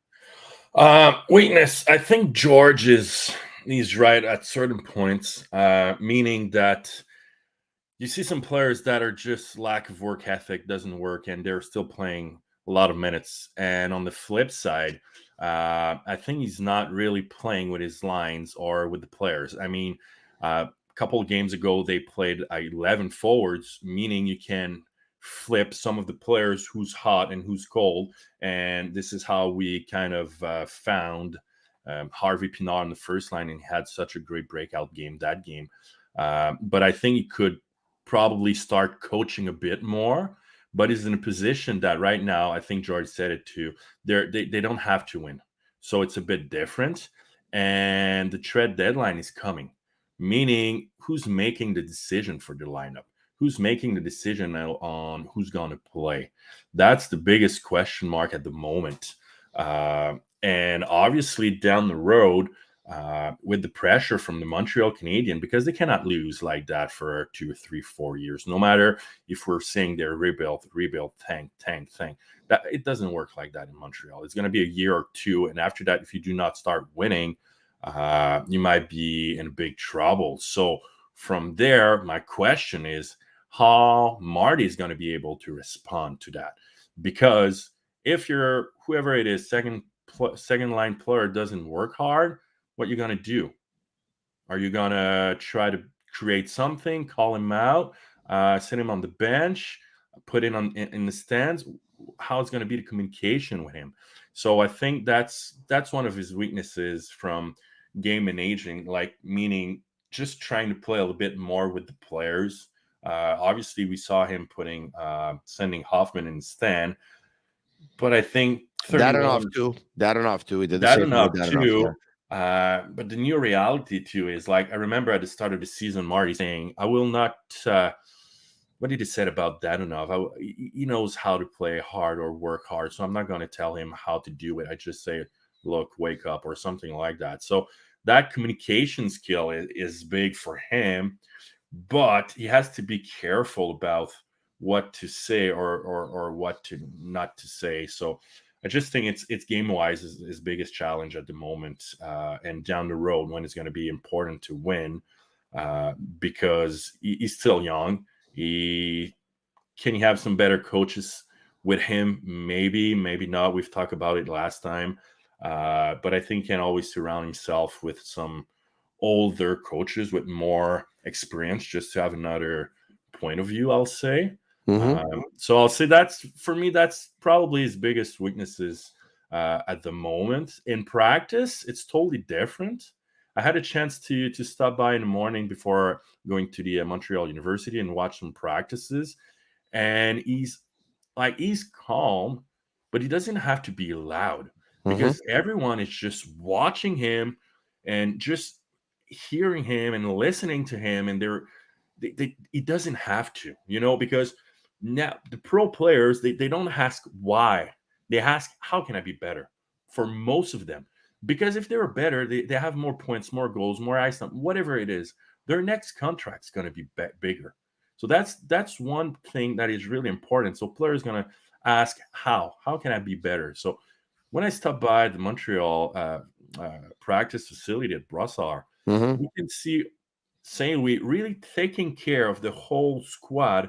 Weakness. I think George he's right at certain points, meaning that you see some players that are just lack of work ethic, doesn't work, and they're still playing a lot of minutes. And on the flip side, I think he's not really playing with his lines or with the players. I mean, a couple of games ago, they played 11 forwards, meaning you can flip some of the players who's hot and who's cold. And this is how we kind of found Harvey Pinard in the first line, and he had such a great breakout game that game. But I think he could probably start coaching a bit more, but is in a position that right now, I think George said it too, they don't have to win. So it's a bit different. And the trade deadline is coming, meaning who's making the decision for the lineup? Who's making the decision on who's going to play? That's the biggest question mark at the moment. And obviously down the road, with the pressure from the Montreal Canadiens, because they cannot lose like that for 2 or 3, 4 years, no matter if we're saying they're rebuild, tank thing. That it doesn't work like that in Montreal. It's going to be a year or two, and after that, if you do not start winning, you might be in big trouble. So from there, my question is how Marty is going to be able to respond to that, because if you're whoever it is, second line player doesn't work hard, what you're going to do? Are you going to try to create something, call him out, sit him on the bench, put him in the stands? How is going to be the communication with him? So I think that's one of his weaknesses from game managing, like meaning just trying to play a little bit more with the players. Obviously, we saw him sending Hoffman in the stand, but I think Dadonov too. He did the same Dadonov thing with too. Dadonov, yeah. But the new reality too is, like, I remember at the start of the season, Marty saying, "I will not." What did he say about Dadonov? He knows how to play hard or work hard, so I'm not going to tell him how to do it. I just say, "Look, wake up," or something like that. So that communication skill is big for him, but he has to be careful about what to say or what to not to say. So I just think it's game-wise is his biggest challenge at the moment, and down the road when it's going to be important to win, because he's still young. Can you have some better coaches with him? Maybe not. We've talked about it last time, but I think he can always surround himself with some older coaches with more experience, just to have another point of view, I'll say. So I'll say that's probably his biggest weaknesses at the moment. In practice, it's totally different. I had a chance to stop by in the morning before going to the Montreal University and watch some practices, and he's calm, but he doesn't have to be loud, because everyone is just watching him and just hearing him and listening to him, and he doesn't have to, because now the pro players, they don't ask why, they ask how can I be better, for most of them, because if they were better, they have more points, more goals, more ice time, whatever it is, their next contract's going to be bigger. So that's one thing that is really important. So players going to ask how can I be better. So when I stopped by the Montreal practice facility at Brossard, we can see St. Louis really taking care of the whole squad,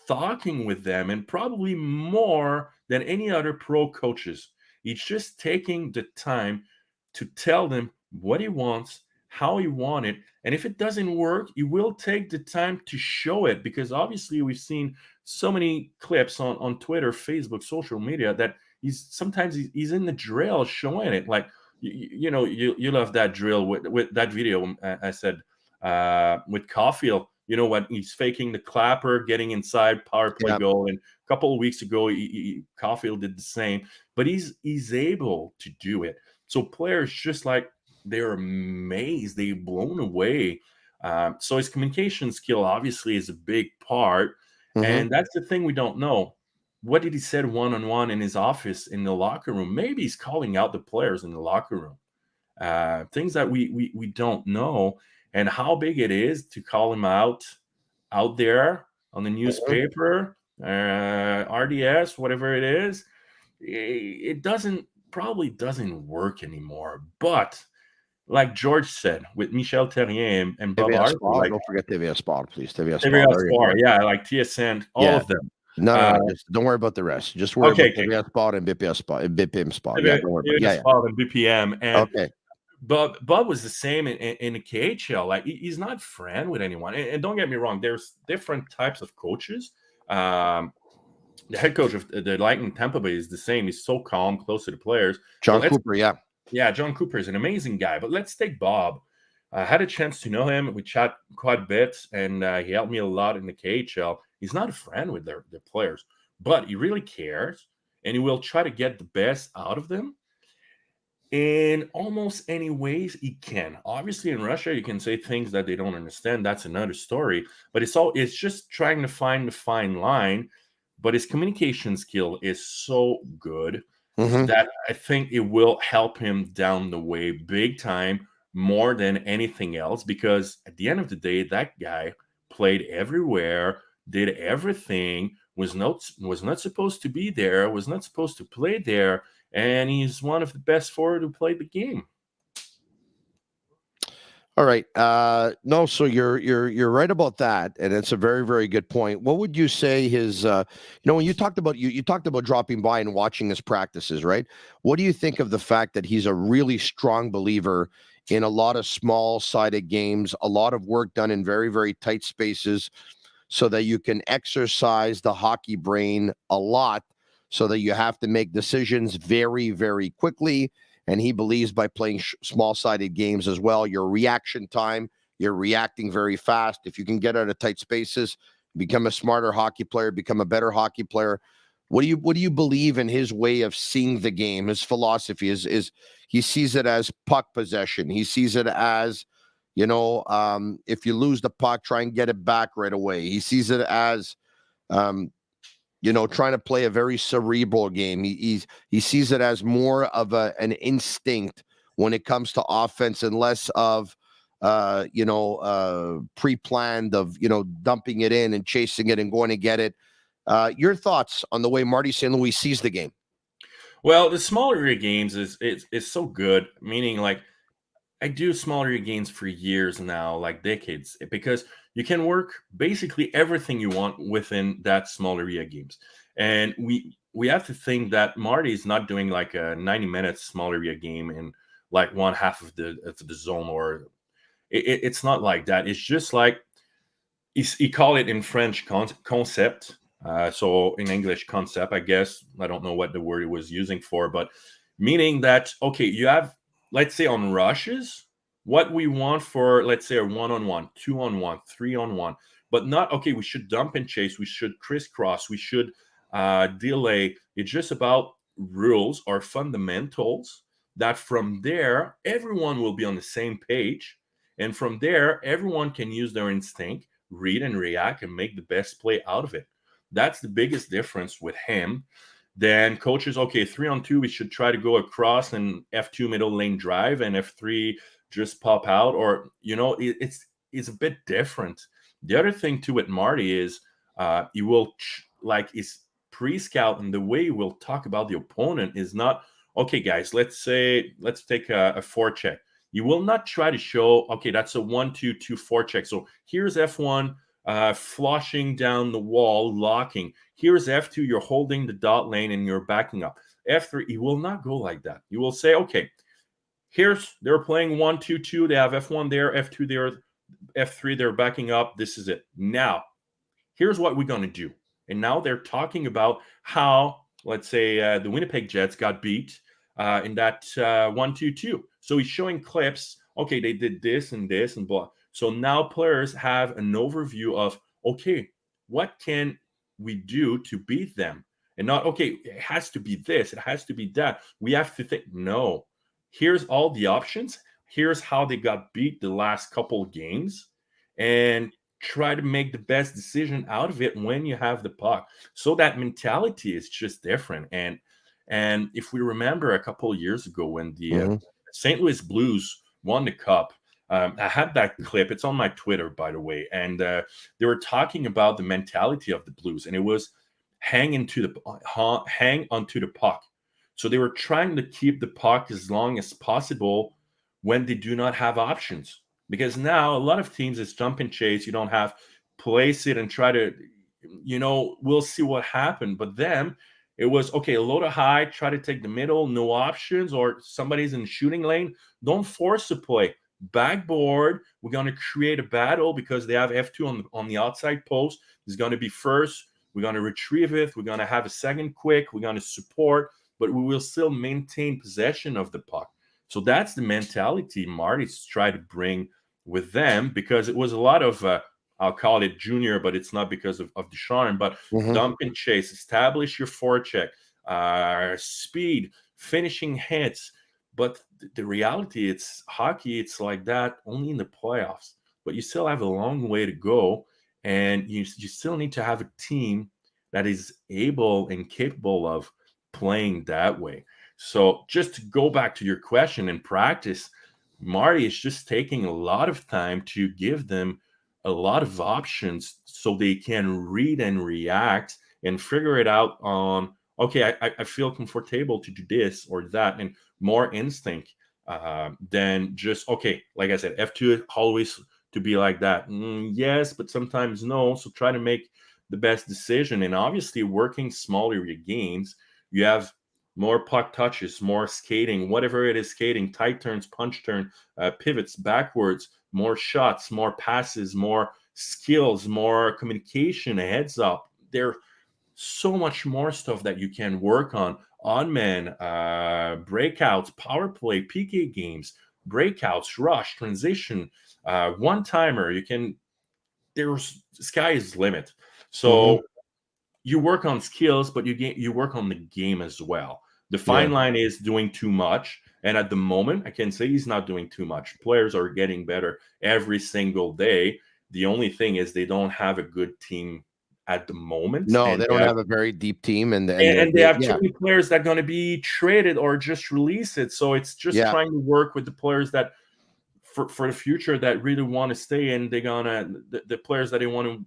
talking with them, and probably more than any other pro coaches. He's just taking the time to tell them what he wants, how he wants it, and if it doesn't work, he will take the time to show it, because obviously we've seen so many clips on Twitter, Facebook, social media, that he's in the drill showing it. Like, you love that drill with that video. I said with Caulfield, what, he's faking the clapper, getting inside, power play goal. And a couple of weeks ago, Caulfield did the same, but he's able to do it. So players just like, they're amazed, they're blown away. So his communication skill obviously is a big part, and that's the thing we don't know. What did he say one-on-one in his office in the locker room? Maybe he's calling out the players in the locker room. Things that we don't know, and how big it is to call him out there on the newspaper, RDS, whatever it is. It probably doesn't work anymore. But like George said, with Michel Terrien and Bob Hartley, don't forget TVA Sport, please. TVA Sport, yeah, like TSN, all of them. No, don't worry about the rest. Just worry about TVA Sport and BPM Sport. Yeah, don't worry about Sport and BPM. And Bob was the same in the KHL. Like, he's not friend with anyone. And don't get me wrong, there's different types of coaches. The head coach of the Lightning Tampa Bay is the same. He's so calm, close to the players. John Cooper, yeah. Yeah, John Cooper is an amazing guy. But let's take Bob. I had a chance to know him. We chat quite a bit, and he helped me a lot in the KHL. He's not a friend with their players, but he really cares, and he will try to get the best out of them in almost any ways he can. Obviously, in Russia, you can say things that they don't understand. That's another story. But it's just trying to find the fine line. But his communication skill is so good that I think it will help him down the way big time, more than anything else. Because at the end of the day, that guy played everywhere, did everything, was not supposed to be there, was not supposed to play there. And he's one of the best forward who played the game. All right. No, so you're right about that, and it's a very, very good point. What would you say his? When you talked about you talked about dropping by and watching his practices, right? What do you think of the fact that he's a really strong believer in a lot of small-sided games, a lot of work done in very, very tight spaces, so that you can exercise the hockey brain a lot, so that you have to make decisions very, very quickly. And he believes by playing small-sided games as well, your reaction time, you're reacting very fast. If you can get out of tight spaces, become a smarter hockey player, become a better hockey player. What do you believe in his way of seeing the game? His philosophy is he sees it as puck possession. He sees it as, if you lose the puck, try and get it back right away. He sees it as, trying to play a very cerebral game. He sees it as more of an instinct when it comes to offense and less of, pre-planned of, dumping it in and chasing it and going to get it. Your thoughts on the way Marty St. Louis sees the game? Well, the small area games is so good, meaning like I do small area games for years now, like decades, because you can work basically everything you want within that small area games. And we have to think that Marty is not doing like a 90-minute small area game in like one half of the zone, or it's not like that. It's just like he call it in French concept. So in English, concept, I guess. I don't know what the word he was using for, but meaning that, okay, you have, let's say on rushes, what we want for, let's say, a 1-on-1, 2-on-1, 3-on-1, but not, okay, we should dump and chase, we should crisscross, we should delay. It's just about rules or fundamentals that from there, everyone will be on the same page. And from there, everyone can use their instinct, read and react, and make the best play out of it. That's the biggest difference with him. Then coaches, okay, 3-on-2, we should try to go across and F2 middle lane drive, and F3 just pop out, or it's a bit different. The other thing too with Marty is he will his pre-scout, and the way he will talk about the opponent is not, okay, guys, let's take a forecheck. You will not try to show, okay, that's a 1-2-2 forecheck. So here's F1. Flushing down the wall, locking. Here's F2, you're holding the dot lane and you're backing up. F3, he will not go like that. You will say, okay, they're playing 1-2-2. They have F1 there, F2 there, F3, they're backing up. This is it. Now, here's what we're going to do. And now they're talking about how, let's say, the Winnipeg Jets got beat in that 1-2-2. So he's showing clips. Okay, they did this and blah. So now players have an overview of, okay, what can we do to beat them? And not, okay, it has to be this, it has to be that. We have to think, no, here's all the options. Here's how they got beat the last couple of games, and try to make the best decision out of it when you have the puck. So that mentality is just different. And if we remember a couple of years ago when the St. Louis Blues won the Cup, I had that clip. It's on my Twitter, by the way. And they were talking about the mentality of the Blues, and it was hang onto the puck. So they were trying to keep the puck as long as possible when they do not have options. Because now a lot of teams is jump and chase. You don't have place it and try to, we'll see what happened. But then it was, okay, load it high, try to take the middle, no options, or somebody's in the shooting lane. Don't force the play. Backboard, we're going to create a battle because they have F2 on the outside post. There's going to be first We're going to retrieve it. We're going to have a second quick. We're going to support, but we will still maintain possession of the puck. So that's the mentality Marty's tried to bring with them, because it was a lot of, I'll call it junior, but it's not because of the charm, but dump and chase, establish your forecheck, speed, finishing hits. But the reality, it's hockey, it's like that only in the playoffs. But you still have a long way to go, and you still need to have a team that is able and capable of playing that way. So just to go back to your question, in practice, Marty is just taking a lot of time to give them a lot of options so they can read and react and figure it out on, okay, I feel comfortable to do this or that, and more instinct than just, okay, like I said, F2 always to be like that. Yes, but sometimes no. So try to make the best decision. And obviously working smaller games, you have more puck touches, more skating, whatever it is, skating, tight turns, punch turn, pivots backwards, more shots, more passes, more skills, more communication, heads up. There's so much more stuff that you can work on man, breakouts, power play, PK games, breakouts, rush, transition, one-timer. There's sky is the limit. So you work on skills, but you work on the game as well. The fine line is doing too much. And at the moment, I can say he's not doing too much. Players are getting better every single day. The only thing is they don't have a good team at the moment. No, they don't have a very deep team. And they have too many players that are going to be traded or just release it. So it's just trying to work with the players that for the future that really want to stay, and they're going to the players that they want to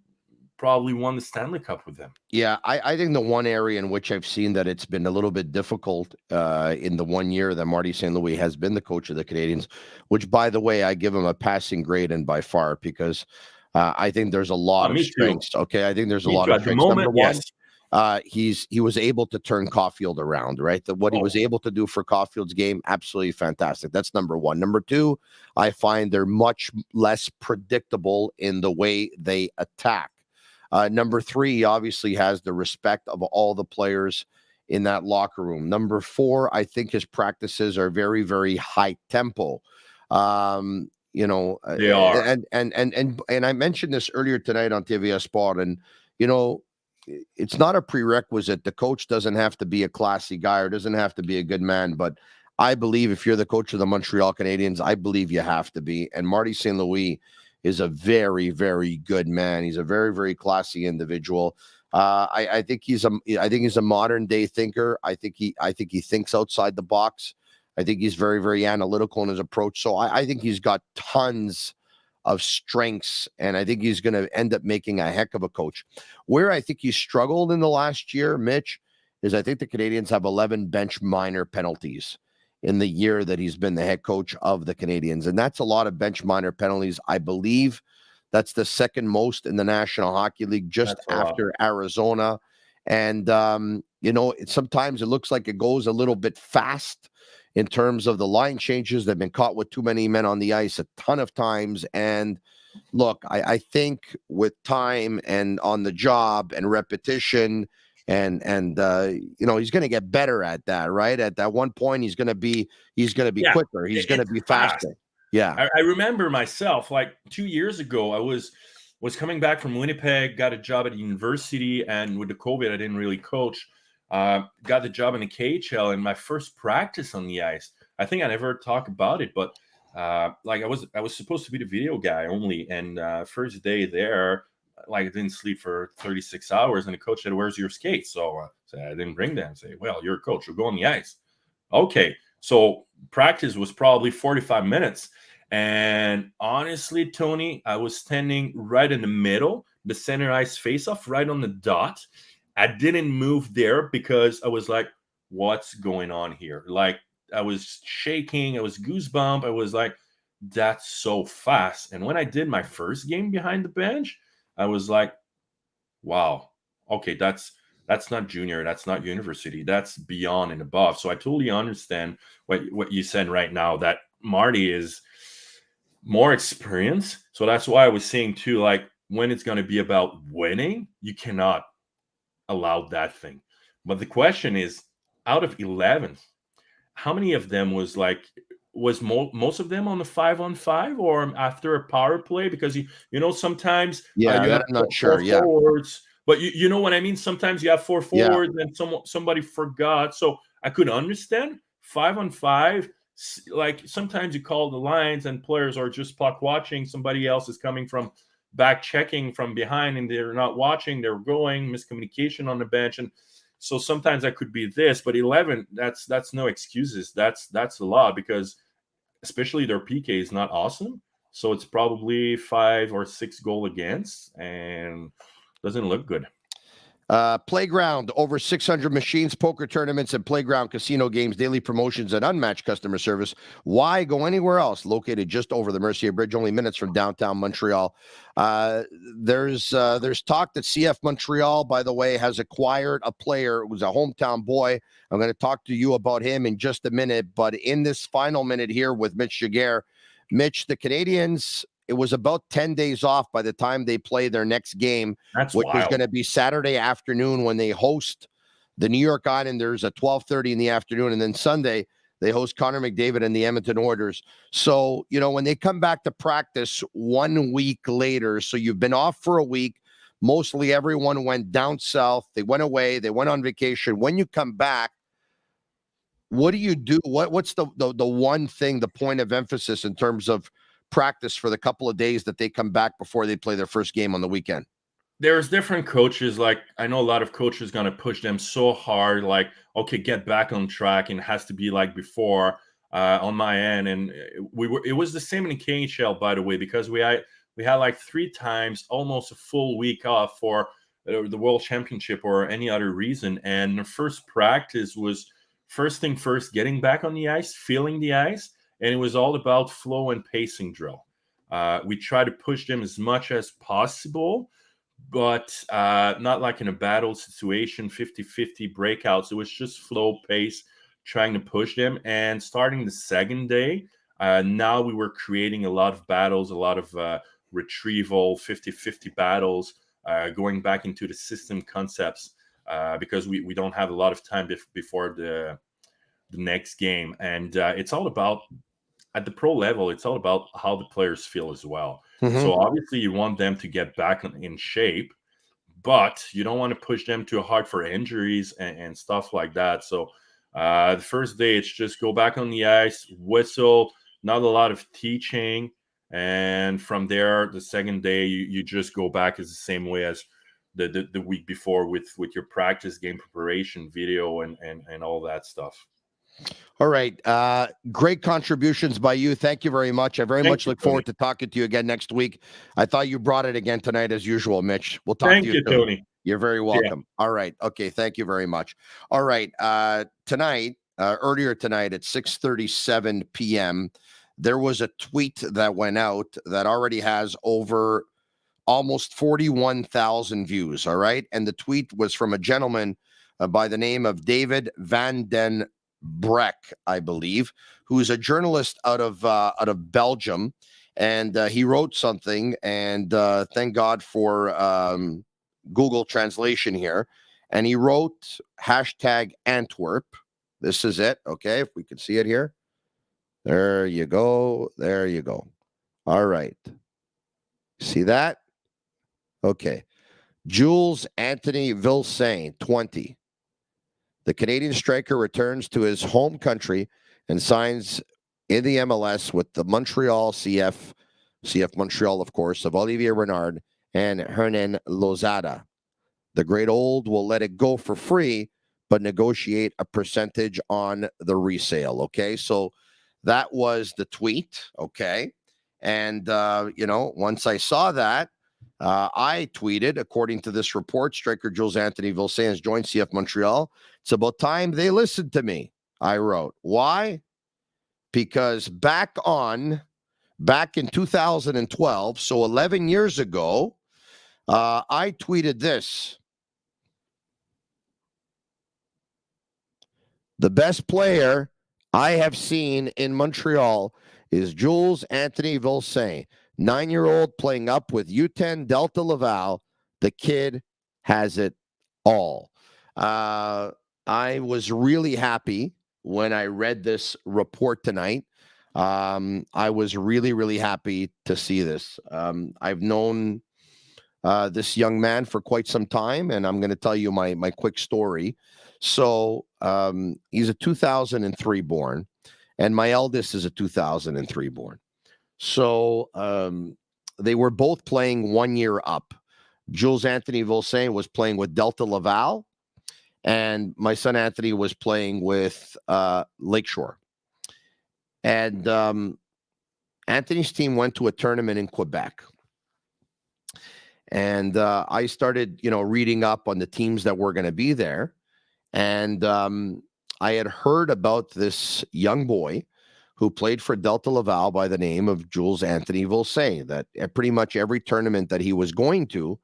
probably won the Stanley Cup with them. Yeah, I think the one area in which I've seen that it's been a little bit difficult in the 1 year that Marty St. Louis has been the coach of the Canadiens, which, by the way, I give him a passing grade and by far, because I think there's a lot of strengths. Too. Okay, I think there's a lot of strengths. Number one, he was able to turn Caulfield around, right? What he was able to do for Caulfield's game, absolutely fantastic. That's number one. Number two, I find they're much less predictable in the way they attack. Number three, he obviously has the respect of all the players in that locker room. Number four, I think his practices are very, very high tempo. They are. And I mentioned this earlier tonight on TVA Sport, and it's not a prerequisite. The coach doesn't have to be a classy guy or doesn't have to be a good man, but I believe if you're the coach of the Montreal Canadiens, I believe you have to be. And Marty St. Louis is a very, very good man. He's a very, very classy individual. I think he's a modern day thinker. I think he thinks outside the box. I think he's very, very analytical in his approach. So I think he's got tons of strengths, and I think he's going to end up making a heck of a coach. Where I think he struggled in the last year, Mitch, is I think the Canadiens have 11 bench minor penalties in the year that he's been the head coach of the Canadiens. And that's a lot of bench minor penalties. I believe that's the second most in the National Hockey League, just after Arizona. And, sometimes it looks like it goes a little bit fast in terms of the line changes. They've been caught with too many men on the ice a ton of times. And look, I think with time and on the job and repetition, and he's going to get better at that, right? At that one point, he's going to be quicker. He's going to be faster. Yeah. I remember myself, like 2 years ago, I was coming back from Winnipeg, got a job at university, and with the COVID, I didn't really coach. Got the job in the KHL, and my first practice on the ice, I think I never talked about it, but I was supposed to be the video guy only, and first day there, I didn't sleep for 36 hours, and the coach said, "Where's your skates?" So I didn't bring them. Say, "Well, you're a coach. You'll go on the ice." Okay, so practice was probably 45 minutes, and honestly, Tony, I was standing right in the middle, the center ice face-off, right on the dot. I didn't move there because I was like, "What's going on here?" I was shaking. I was goosebump. I was like, "That's so fast." And when I did my first game behind the bench, I was like, wow, okay, that's not junior, that's not university, that's beyond and above. So I totally understand what you said right now, that Marty is more experienced. So that's why I was saying too, when it's going to be about winning, you cannot allowed that thing. But the question is, out of 11, how many of them was most of them on the 5-on-5 or after a power play? Because you know sometimes you that have I'm not sure. Yeah, forwards, but you know what I mean. Sometimes you have 4 forwards and somebody forgot. So I could understand 5-on-5. Like sometimes you call the lines and players are just puck watching. Somebody else is coming from back checking from behind and they're not watching. They're going miscommunication on the bench and. So sometimes that could be this, but 11, that's no excuses. That's a lot because especially their PK is not awesome. So it's probably 5 or 6 goal against and doesn't look good. Playground, over 600 machines, poker tournaments, and playground casino games, daily promotions, and unmatched customer service. Why go anywhere else? Located just over the Mercier Bridge, only minutes from downtown Montreal. There's talk that CF Montreal, by the way, has acquired a player who's a hometown boy. I'm going to talk to you about him in just a minute. But in this final minute here with Mitch Giguere, Mitch, the Canadiens, it was about 10 days off by the time they play their next game, which is going to be Saturday afternoon when they host the New York Islanders at 12:30 in the afternoon. And then Sunday, they host Connor McDavid and the Edmonton Oilers. So, when they come back to practice 1 week later, so you've been off for a week, mostly everyone went down south. They went away. They went on vacation. When you come back, what do you do? What's the one thing, the point of emphasis in terms of practice for the couple of days that they come back before they play their first game on the weekend? There's different coaches. Like I know a lot of coaches going to push them so hard, like, okay, get back on track. And it has to be like before on my end. And it was the same in the KHL, by the way, because we had like 3 times almost a full week off for the World Championship or any other reason. And the first practice was first thing first, getting back on the ice, feeling the ice. And it was all about flow and pacing drill. We try to push them as much as possible, but not like in a battle situation, 50-50 breakouts. It was just flow, pace, trying to push them. And starting the second day, now we were creating a lot of battles, a lot of retrieval, 50-50 battles, going back into the system concepts because we don't have a lot of time before the next game. And it's all about, at the pro level, it's all about how the players feel as well. Mm-hmm. So obviously you want them to get back in shape, but you don't want to push them too hard for injuries and stuff like that. So the first day, it's just go back on the ice, whistle, not a lot of teaching. And from there, the second day, you just go back as the same way as the week before with your practice game preparation video and all that stuff. All right. Great contributions by you. Thank you very much. I very much look forward to talking to you again next week. I thought you brought it again tonight as usual, Mitch. We'll talk to you soon. Tony. You're very welcome. Yeah. All right. Okay. Thank you very much. All right. Tonight, earlier tonight at 6:37 p.m., there was a tweet that went out that already has over almost 41,000 views. All right. And the tweet was from a gentleman by the name of David Van Den Breck, I believe, who's a journalist out of Belgium, and he wrote something. And thank God for Google Translation here. And he wrote #Antwerp. This is it. Okay, if we can see it here. There you go. There you go. All right. See that? Okay. Jules-Anthony Vilsaint, 20. The Canadian striker returns to his home country and signs in the MLS with the Montreal CF Montreal, of course, of Olivier Renard and Hernan Lozada. The great old will let it go for free, but negotiate a percentage on the resale. Okay, so that was the tweet. Okay, and once I saw that, I tweeted, according to this report, striker Jules-Anthony Vilsaint has joined CF Montreal. It's about time they listened to me, I wrote. Why? Because back in 2012, so 11 years ago, I tweeted this. The best player I have seen in Montreal is Jules-Anthony Vilsaint. 9-year-old playing up with U10 Delta Laval. The kid has it all. I was really happy when I read this report tonight. I was really, really happy to see this. I've known this young man for quite some time, and I'm going to tell you my quick story. So he's a 2003 born, and my eldest is a 2003 born. So they were both playing 1 year up. Jules-Anthony Vilsaint was playing with Delta Laval, and my son Anthony was playing with Lakeshore. And Anthony's team went to a tournament in Quebec. And I started, reading up on the teams that were going to be there. And I had heard about this young boy who played for Delta Laval by the name of Jules-Anthony Vilsaint, that at pretty much every tournament that he was going to,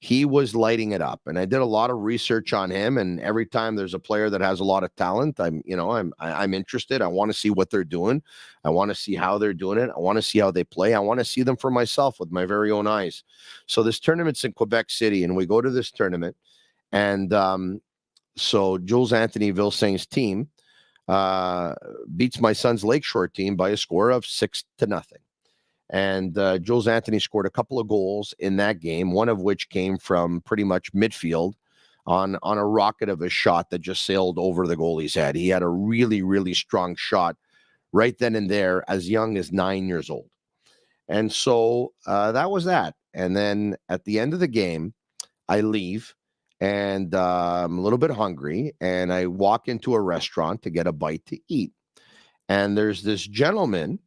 he was lighting it up. And I did a lot of research on him. And every time there's a player that has a lot of talent, I'm interested. I want to see what they're doing. I want to see how they're doing it. I want to see how they play. I want to see them for myself with my very own eyes. So this tournament's in Quebec City, and we go to this tournament. And so Jules-Anthony Vilsaint's team beats my son's Lakeshore team by a score of 6-0. And Jules-Anthony scored a couple of goals in that game, one of which came from pretty much midfield on a rocket of a shot that just sailed over the goalie's head. He had a really, really strong shot right then and there, as young as 9 years old. And so that was that. And then at the end of the game, I leave, and I'm a little bit hungry, and I walk into a restaurant to get a bite to eat. And there's this gentleman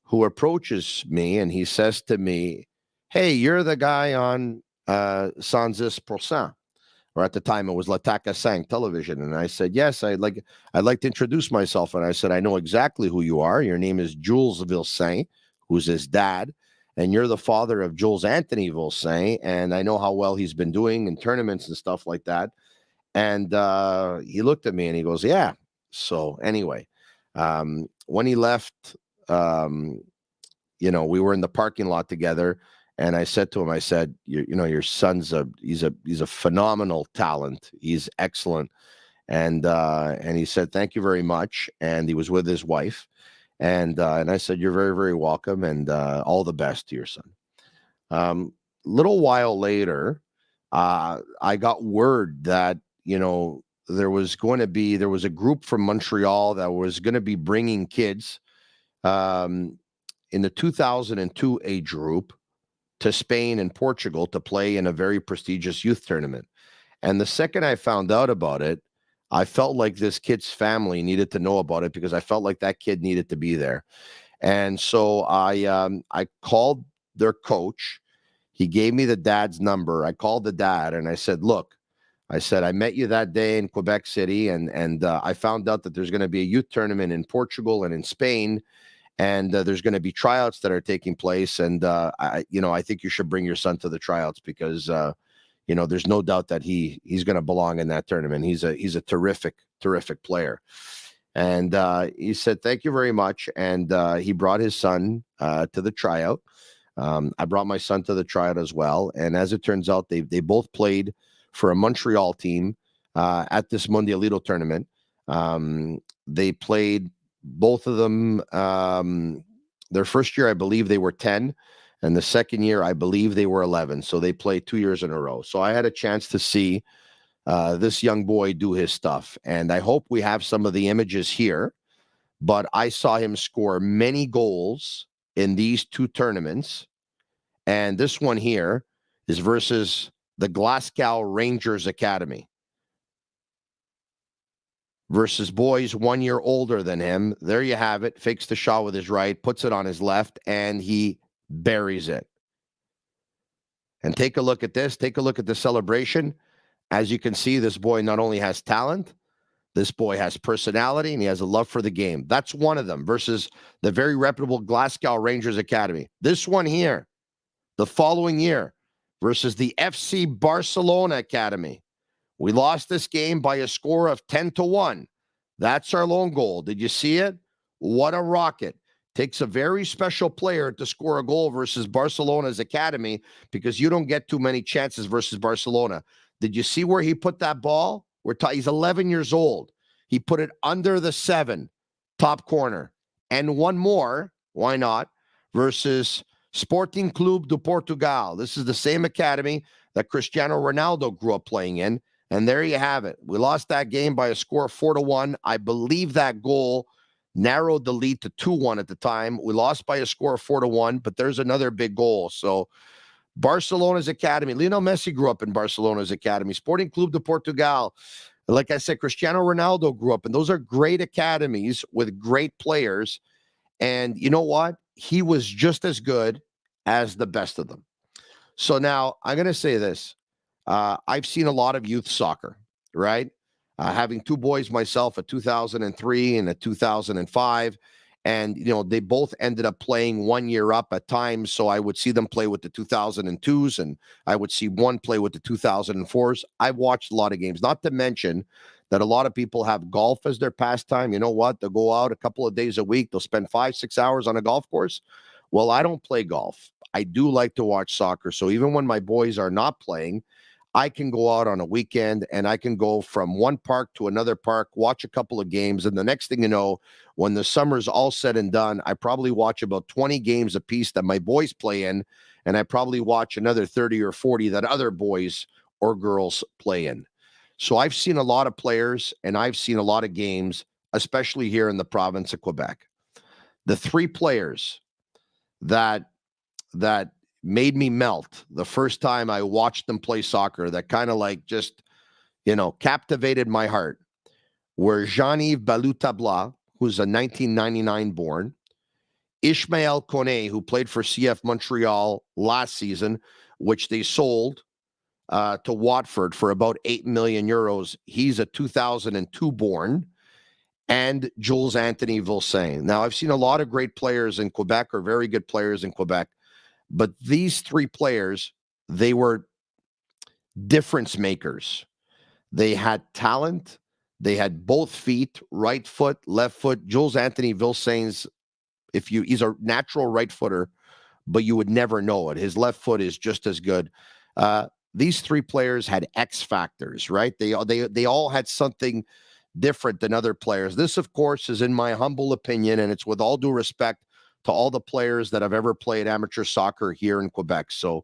who approaches me, and he says to me, "Hey, you're the guy on 110%, or at the time it was Laraque 5 television." And I said, "Yes, I'd like to introduce myself." And I said, "I know exactly who you are. Your name is Jules Vilsaint, who's his dad, and you're the father of Jules-Anthony Vilsaint, and I know how well he's been doing in tournaments and stuff like that." And he looked at me and he goes, "Yeah." So anyway, when he left, we were in the parking lot together, and I said to him, I said, your son's he's a phenomenal talent. He's excellent. And he said, "Thank you very much." And he was with his wife. And I said, "You're very, very welcome, and all the best to your son." Little while later, I got word that, there was a group from Montreal that was going to be bringing kids in the 2002 age group to Spain and Portugal to play in a very prestigious youth tournament. And the second I found out about it, I felt like this kid's family needed to know about it, because I felt like that kid needed to be there. And so I called their coach. He gave me the dad's number. I called the dad and I said, "Look," I said, "I met you that day in Quebec City, and I found out that there's going to be a youth tournament in Portugal and in Spain, and there's going to be tryouts that are taking place. And I think you should bring your son to the tryouts, because there's no doubt that he's going to belong in that tournament. He's a terrific player." And he said, "Thank you very much." And he brought his son to the tryout. I brought my son to the tryout as well. And as it turns out, they both played for a Montreal team at this Mundialito tournament. They played, both of them, their first year, I believe they were 10. And the second year, I believe they were 11. So they played 2 years in a row. So I had a chance to see this young boy do his stuff. And I hope we have some of the images here. But I saw him score many goals in these two tournaments. And this one here is versus the Glasgow Rangers Academy, versus boys 1 year older than him. There you have it. Fakes the shot with his right, puts it on his left, and he buries it. And take a look at this. Take a look at the celebration. As you can see, this boy not only has talent, this boy has personality, and he has a love for the game. That's one of them, versus the very reputable Glasgow Rangers Academy. This one here, the following year, versus the FC Barcelona Academy. We lost this game by a score of 10-1. That's our lone goal. Did you see it? What a rocket. Takes a very special player to score a goal versus Barcelona's academy, because you don't get too many chances versus Barcelona. Did you see where he put that ball? He's 11 years old. He put it under the 7, top corner. And one more, why not, versus Sporting Clube do Portugal. This is the same academy that Cristiano Ronaldo grew up playing in. And there you have it. We lost that game by a score of 4-1. I believe that goal narrowed the lead to 2-1 at the time. We lost by a score of 4-1, but there's another big goal. So Barcelona's academy. Lionel Messi grew up in Barcelona's academy. Sporting Clube de Portugal. Like I said, Cristiano Ronaldo grew up, and those are great academies with great players. And you know what? He was just as good as the best of them. So now I'm going to say this. I've seen a lot of youth soccer, right? Having two boys myself, a 2003 and a 2005. And, they both ended up playing 1 year up at times. So I would see them play with the 2002s and I would see one play with the 2004s. I've watched a lot of games, not to mention that a lot of people have golf as their pastime. You know what? They'll go out a couple of days a week. They'll spend 5-6 hours on a golf course. Well, I don't play golf. I do like to watch soccer. So even when my boys are not playing, I can go out on a weekend and I can go from one park to another park, watch a couple of games. And the next thing you know, when the summer's all said and done, I probably watch about 20 games a piece that my boys play in. And I probably watch another 30 or 40 that other boys or girls play in. So I've seen a lot of players and I've seen a lot of games, especially here in the province of Quebec. The three players that made me melt the first time I watched them play soccer, that kind of like just, captivated my heart, were Jean-Yves Ballou-Tabla, who's a 1999 born, Ishmael Kone, who played for CF Montreal last season, which they sold to Watford for about 8 million euros. He's a 2002 born, and Jules-Anthony Vilsaint. Now, I've seen a lot of great players in Quebec, or very good players in Quebec. But these three players, they were difference makers. They had talent. They had both feet, right foot, left foot. Jules-Anthony Vilsaint's, he's a natural right footer, but you would never know it. His left foot is just as good. These three players had X factors, right? They all had something different than other players. This, of course, is in my humble opinion, and it's with all due respect to all the players that have ever played amateur soccer here in Quebec. So,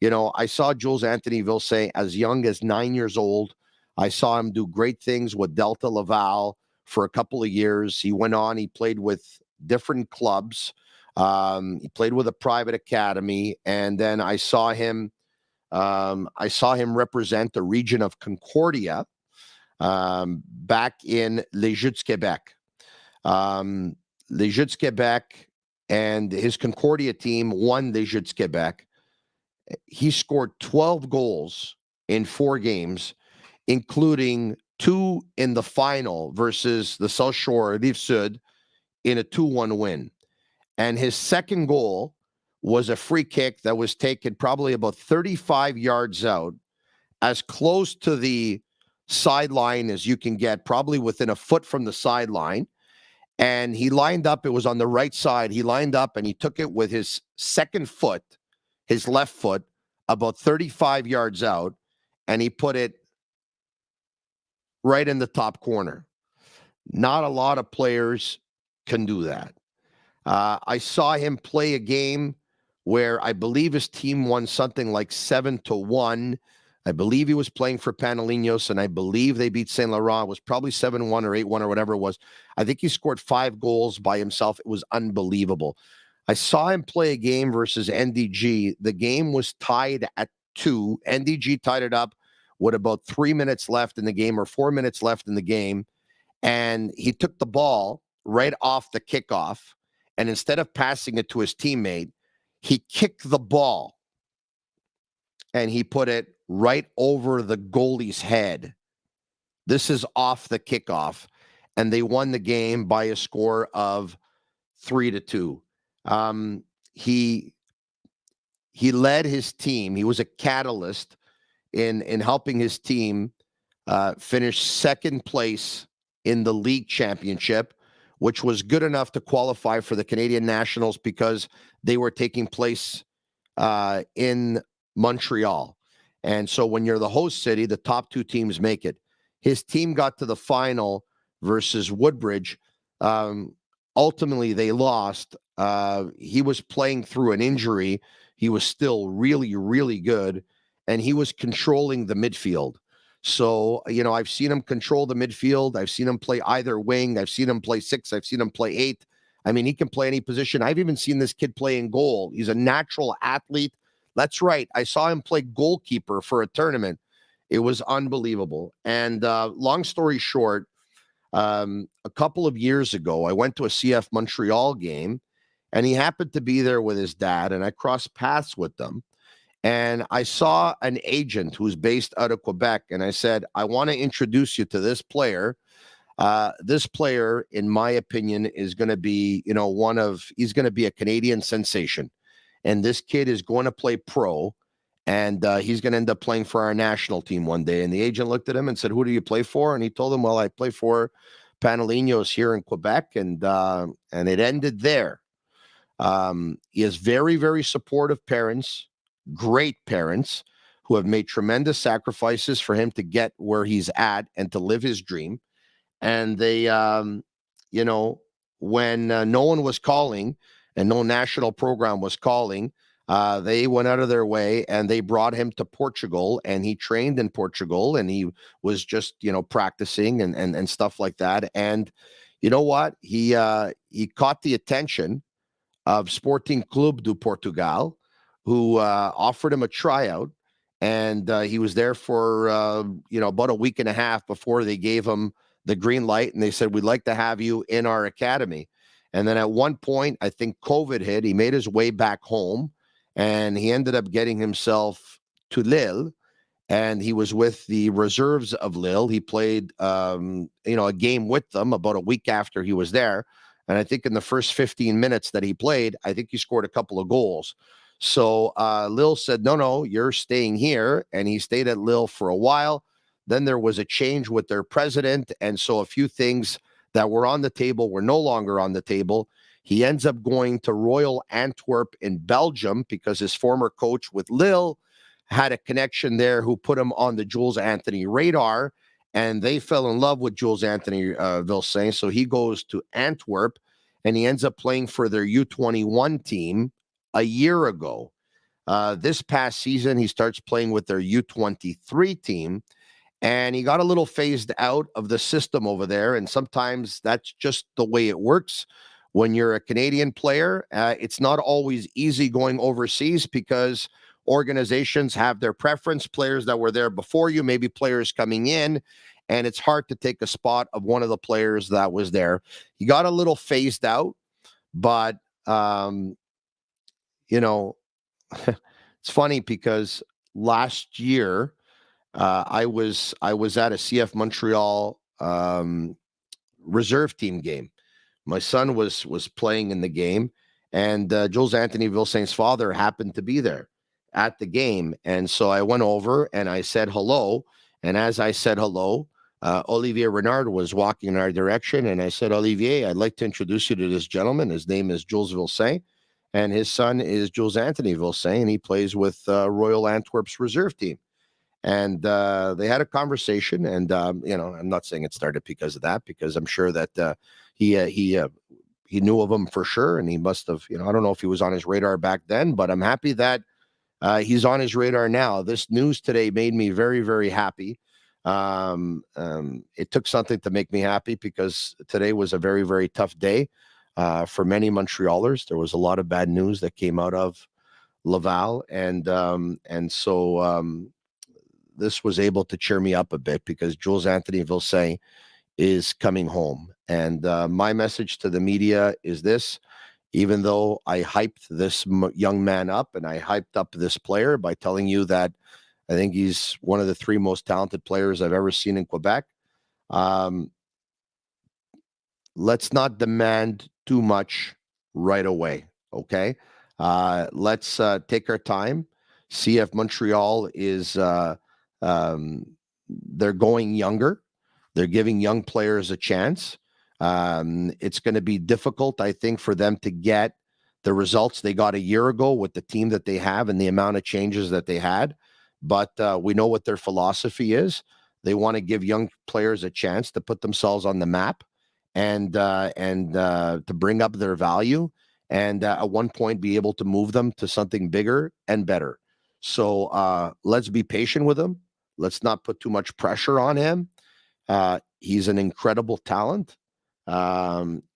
I saw Jules-Anthony Vilsaint as young as 9 years old. I saw him do great things with Delta Laval for a couple of years. He went on, he played with different clubs. He played with a private academy. And then I saw him represent the region of Concordia back in Les Jeux de Québec. Les Jeux de Québec, and his Concordia team won the Jeux de Québec. He scored 12 goals in 4 games, including 2 in the final versus the South Shore Rive Sud in a 2-1 win. And his second goal was a free kick that was taken probably about 35 yards out, as close to the sideline as you can get, probably within a foot from the sideline. And he lined up, it was on the right side. He lined up and he took it with his second foot, his left foot, about 35 yards out, and he put it right in the top corner. Not a lot of players can do that. I saw him play a game where I believe his team won something like 7-1. I believe he was playing for Panelinos, and I believe they beat Saint Laurent. It was probably 7-1 or 8-1 or whatever it was. I think he scored 5 goals by himself. It was unbelievable. I saw him play a game versus NDG. The game was tied at 2. NDG tied it up with about 3 minutes left in the game, or 4 minutes left in the game. And he took the ball right off the kickoff. And instead of passing it to his teammate, he kicked the ball and he put it right over the goalie's head. This is off the kickoff, and they won the game by a score of 3-2. He led his team. He was a catalyst in helping his team finish second place in the league championship, which was good enough to qualify for the Canadian Nationals because they were taking place in Montreal. And so when you're the host city, the top two teams make it. His team got to the final versus Woodbridge. Ultimately, they lost. He was playing through an injury. He was still really, really good, and he was controlling the midfield. So, I've seen him control the midfield. I've seen him play either wing. I've seen him play 6. I've seen him play 8. I mean, he can play any position. I've even seen this kid play in goal. He's a natural athlete. That's right. I saw him play goalkeeper for a tournament. It was unbelievable. And long story short, a couple of years ago, I went to a CF Montreal game, and he happened to be there with his dad, and I crossed paths with them. And I saw an agent who's based out of Quebec, and I said, I want to introduce you to this player. This player, in my opinion, is going to be, he's going to be a Canadian sensation. And this kid is going to play pro, and he's going to end up playing for our national team one day. And the agent looked at him and said, who do you play for? And he told him, well, I play for Panelinos here in Quebec. And it ended there. He has very, very supportive parents, great parents, who have made tremendous sacrifices for him to get where he's at and to live his dream. And they, when no one was calling and no national program was calling, they went out of their way and they brought him to Portugal, and he trained in Portugal, and he was just, practicing and stuff like that. And you know what? He caught the attention of Sporting Clube do Portugal, who offered him a tryout. And he was there for, about a week and a half before they gave him the green light. And they said, we'd like to have you in our academy. And then at one point, I think COVID hit. He made his way back home, and he ended up getting himself to Lille. And he was with the reserves of Lille. He played, a game with them about a week after he was there. And I think in the first 15 minutes that he played, I think he scored a couple of goals. So Lille said, no, you're staying here. And he stayed at Lille for a while. Then there was a change with their president. And so a few things that were on the table were no longer on the table. He ends up going to Royal Antwerp in Belgium because his former coach with Lille had a connection there who put him on the Jules-Anthony radar. And they fell in love with Jules-Anthony Vilsaint. So he goes to Antwerp, and he ends up playing for their U21 team a year ago. This past season, he starts playing with their U23 team, and he got a little phased out of the system over there. And sometimes that's just the way it works. When you're a Canadian player, it's not always easy going overseas because organizations have their preference, players that were there before you, maybe players coming in, and it's hard to take a spot of one of the players that was there. He got a little phased out, but, it's funny because last year I was at a CF Montreal reserve team game. My son was playing in the game, and Jules-Anthony Vilsaint's father happened to be there at the game. And so I went over and I said hello. And as I said hello, Olivier Renard was walking in our direction. And I said, Olivier, I'd like to introduce you to this gentleman. His name is Jules Vilsaint, and his son is Jules-Anthony Vilsaint, and he plays with Royal Antwerp's reserve team. And they had a conversation, and I'm not saying it started because of that, because I'm sure that he knew of him for sure, and he must have, I don't know if he was on his radar back then, but I'm happy that he's on his radar now. This news today made me very, very happy. It took something to make me happy because today was a very, very tough day for many Montrealers. There was a lot of bad news that came out of Laval, and so this was able to cheer me up a bit because Jules-Anthony Vilsaint is coming home. And my message to the media is this: even though I hyped this young man up and I hyped up this player by telling you that I think he's one of the 3 most talented players I've ever seen in Quebec, let's not demand too much right away, okay? Let's take our time. CF Montreal is, they're going younger. They're giving young players a chance. It's going to be difficult, I think, for them to get the results they got a year ago with the team that they have and the amount of changes that they had. but we know what their philosophy is. They want to give young players a chance to put themselves on the map and to bring up their value and at one point be able to move them to something bigger and better. So let's be patient with him. Let's not put too much pressure on him. He's an incredible talent.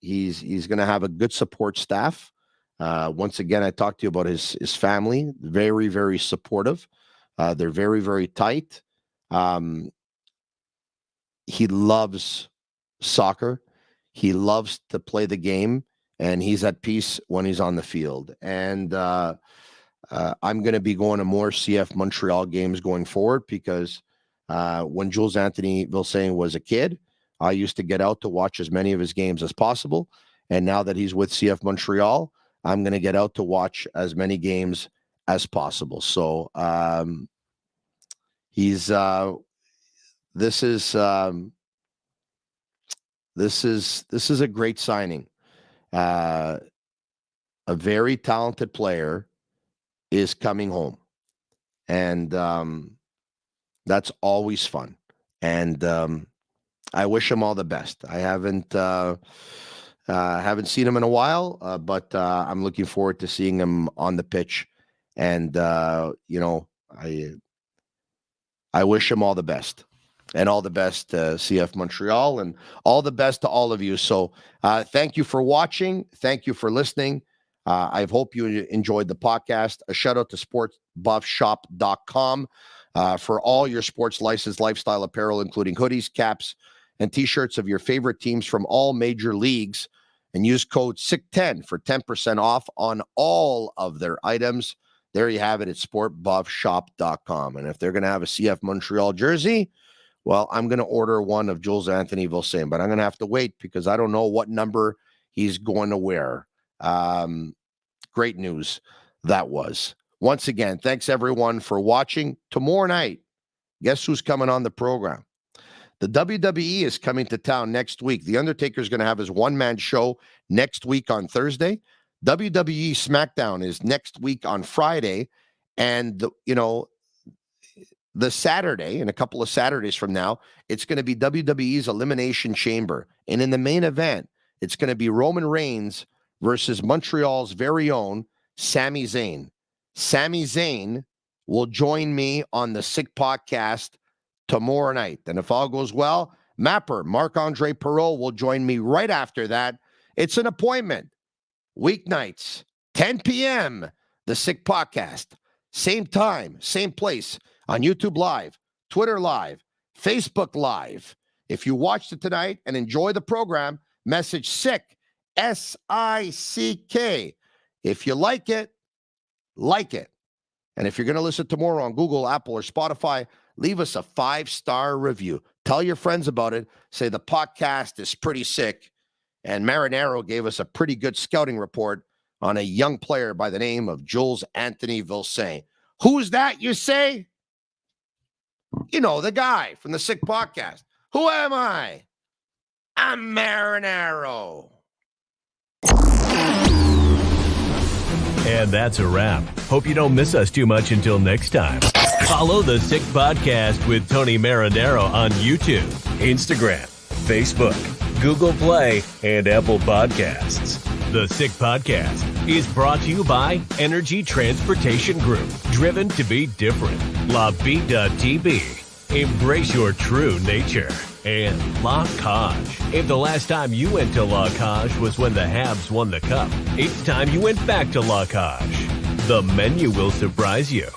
He's going to have a good support staff. Once again, I talked to you about his family. Very, very supportive. They're very, very tight. He loves soccer. He loves to play the game, and he's at peace when he's on the field. And I'm going to be going to more CF Montreal games going forward because when Jules-Anthony Vilsaint was a kid, I used to get out to watch as many of his games as possible. And now that he's with CF Montreal, I'm going to get out to watch as many games as possible. So this is a great signing. A very talented player is coming home, and that's always fun. And I wish him all the best. I haven't seen him in a while, but I'm looking forward to seeing him on the pitch. And I wish him all the best. And all the best to CF Montreal, and all the best to all of you. So thank you for watching. Thank you for listening. I hope you enjoyed the podcast. A shout out to sportsbuffshop.com for all your sports licensed lifestyle apparel, including hoodies, caps, and t-shirts of your favorite teams from all major leagues. And use code SICK10 for 10% off on all of their items. There you have it at sportbuffshop.com. And if they're going to have a CF Montreal jersey, well, I'm going to order one of Jules-Anthony Vilsaint, but I'm going to have to wait because I don't know what number he's going to wear. Great news that was. Once again, thanks everyone for watching. Tomorrow night, guess who's coming on the program? The WWE is coming to town next week. The Undertaker is going to have his one-man show next week on Thursday. WWE SmackDown is next week on Friday. And, the Saturday, and a couple of Saturdays from now, it's going to be WWE's Elimination Chamber. And in the main event, it's going to be Roman Reigns versus Montreal's very own Sami Zayn. Sami Zayn will join me on the Sick Podcast tomorrow night. And if all goes well, Mapper, Marc-Andre Perreault, will join me right after that. It's an appointment. Weeknights, 10 p.m., the Sick Podcast. Same time, same place. On YouTube Live, Twitter Live, Facebook Live. If you watched it tonight and enjoy the program, message SICK, S-I-C-K. If you like it, like it. And if you're going to listen tomorrow on Google, Apple, or Spotify, leave us a 5-star review. Tell your friends about it. Say the podcast is pretty sick. And Marinaro gave us a pretty good scouting report on a young player by the name of Jules-Anthony Vilsaint. Who's that, you say? You know, the guy from the Sick Podcast. Who am I? I'm Marinaro. And that's a wrap. Hope you don't miss us too much until next time. Follow the Sick Podcast with Tony Marinaro on YouTube, Instagram, Facebook, Google Play, and Apple Podcasts. The Sick Podcast is brought to you by Energy Transportation Group, driven to be different. Laraque, embrace your true nature. And Laraque. If the last time you went to Laraque was when the Habs won the cup, it's time you went back to Laraque. The menu will surprise you.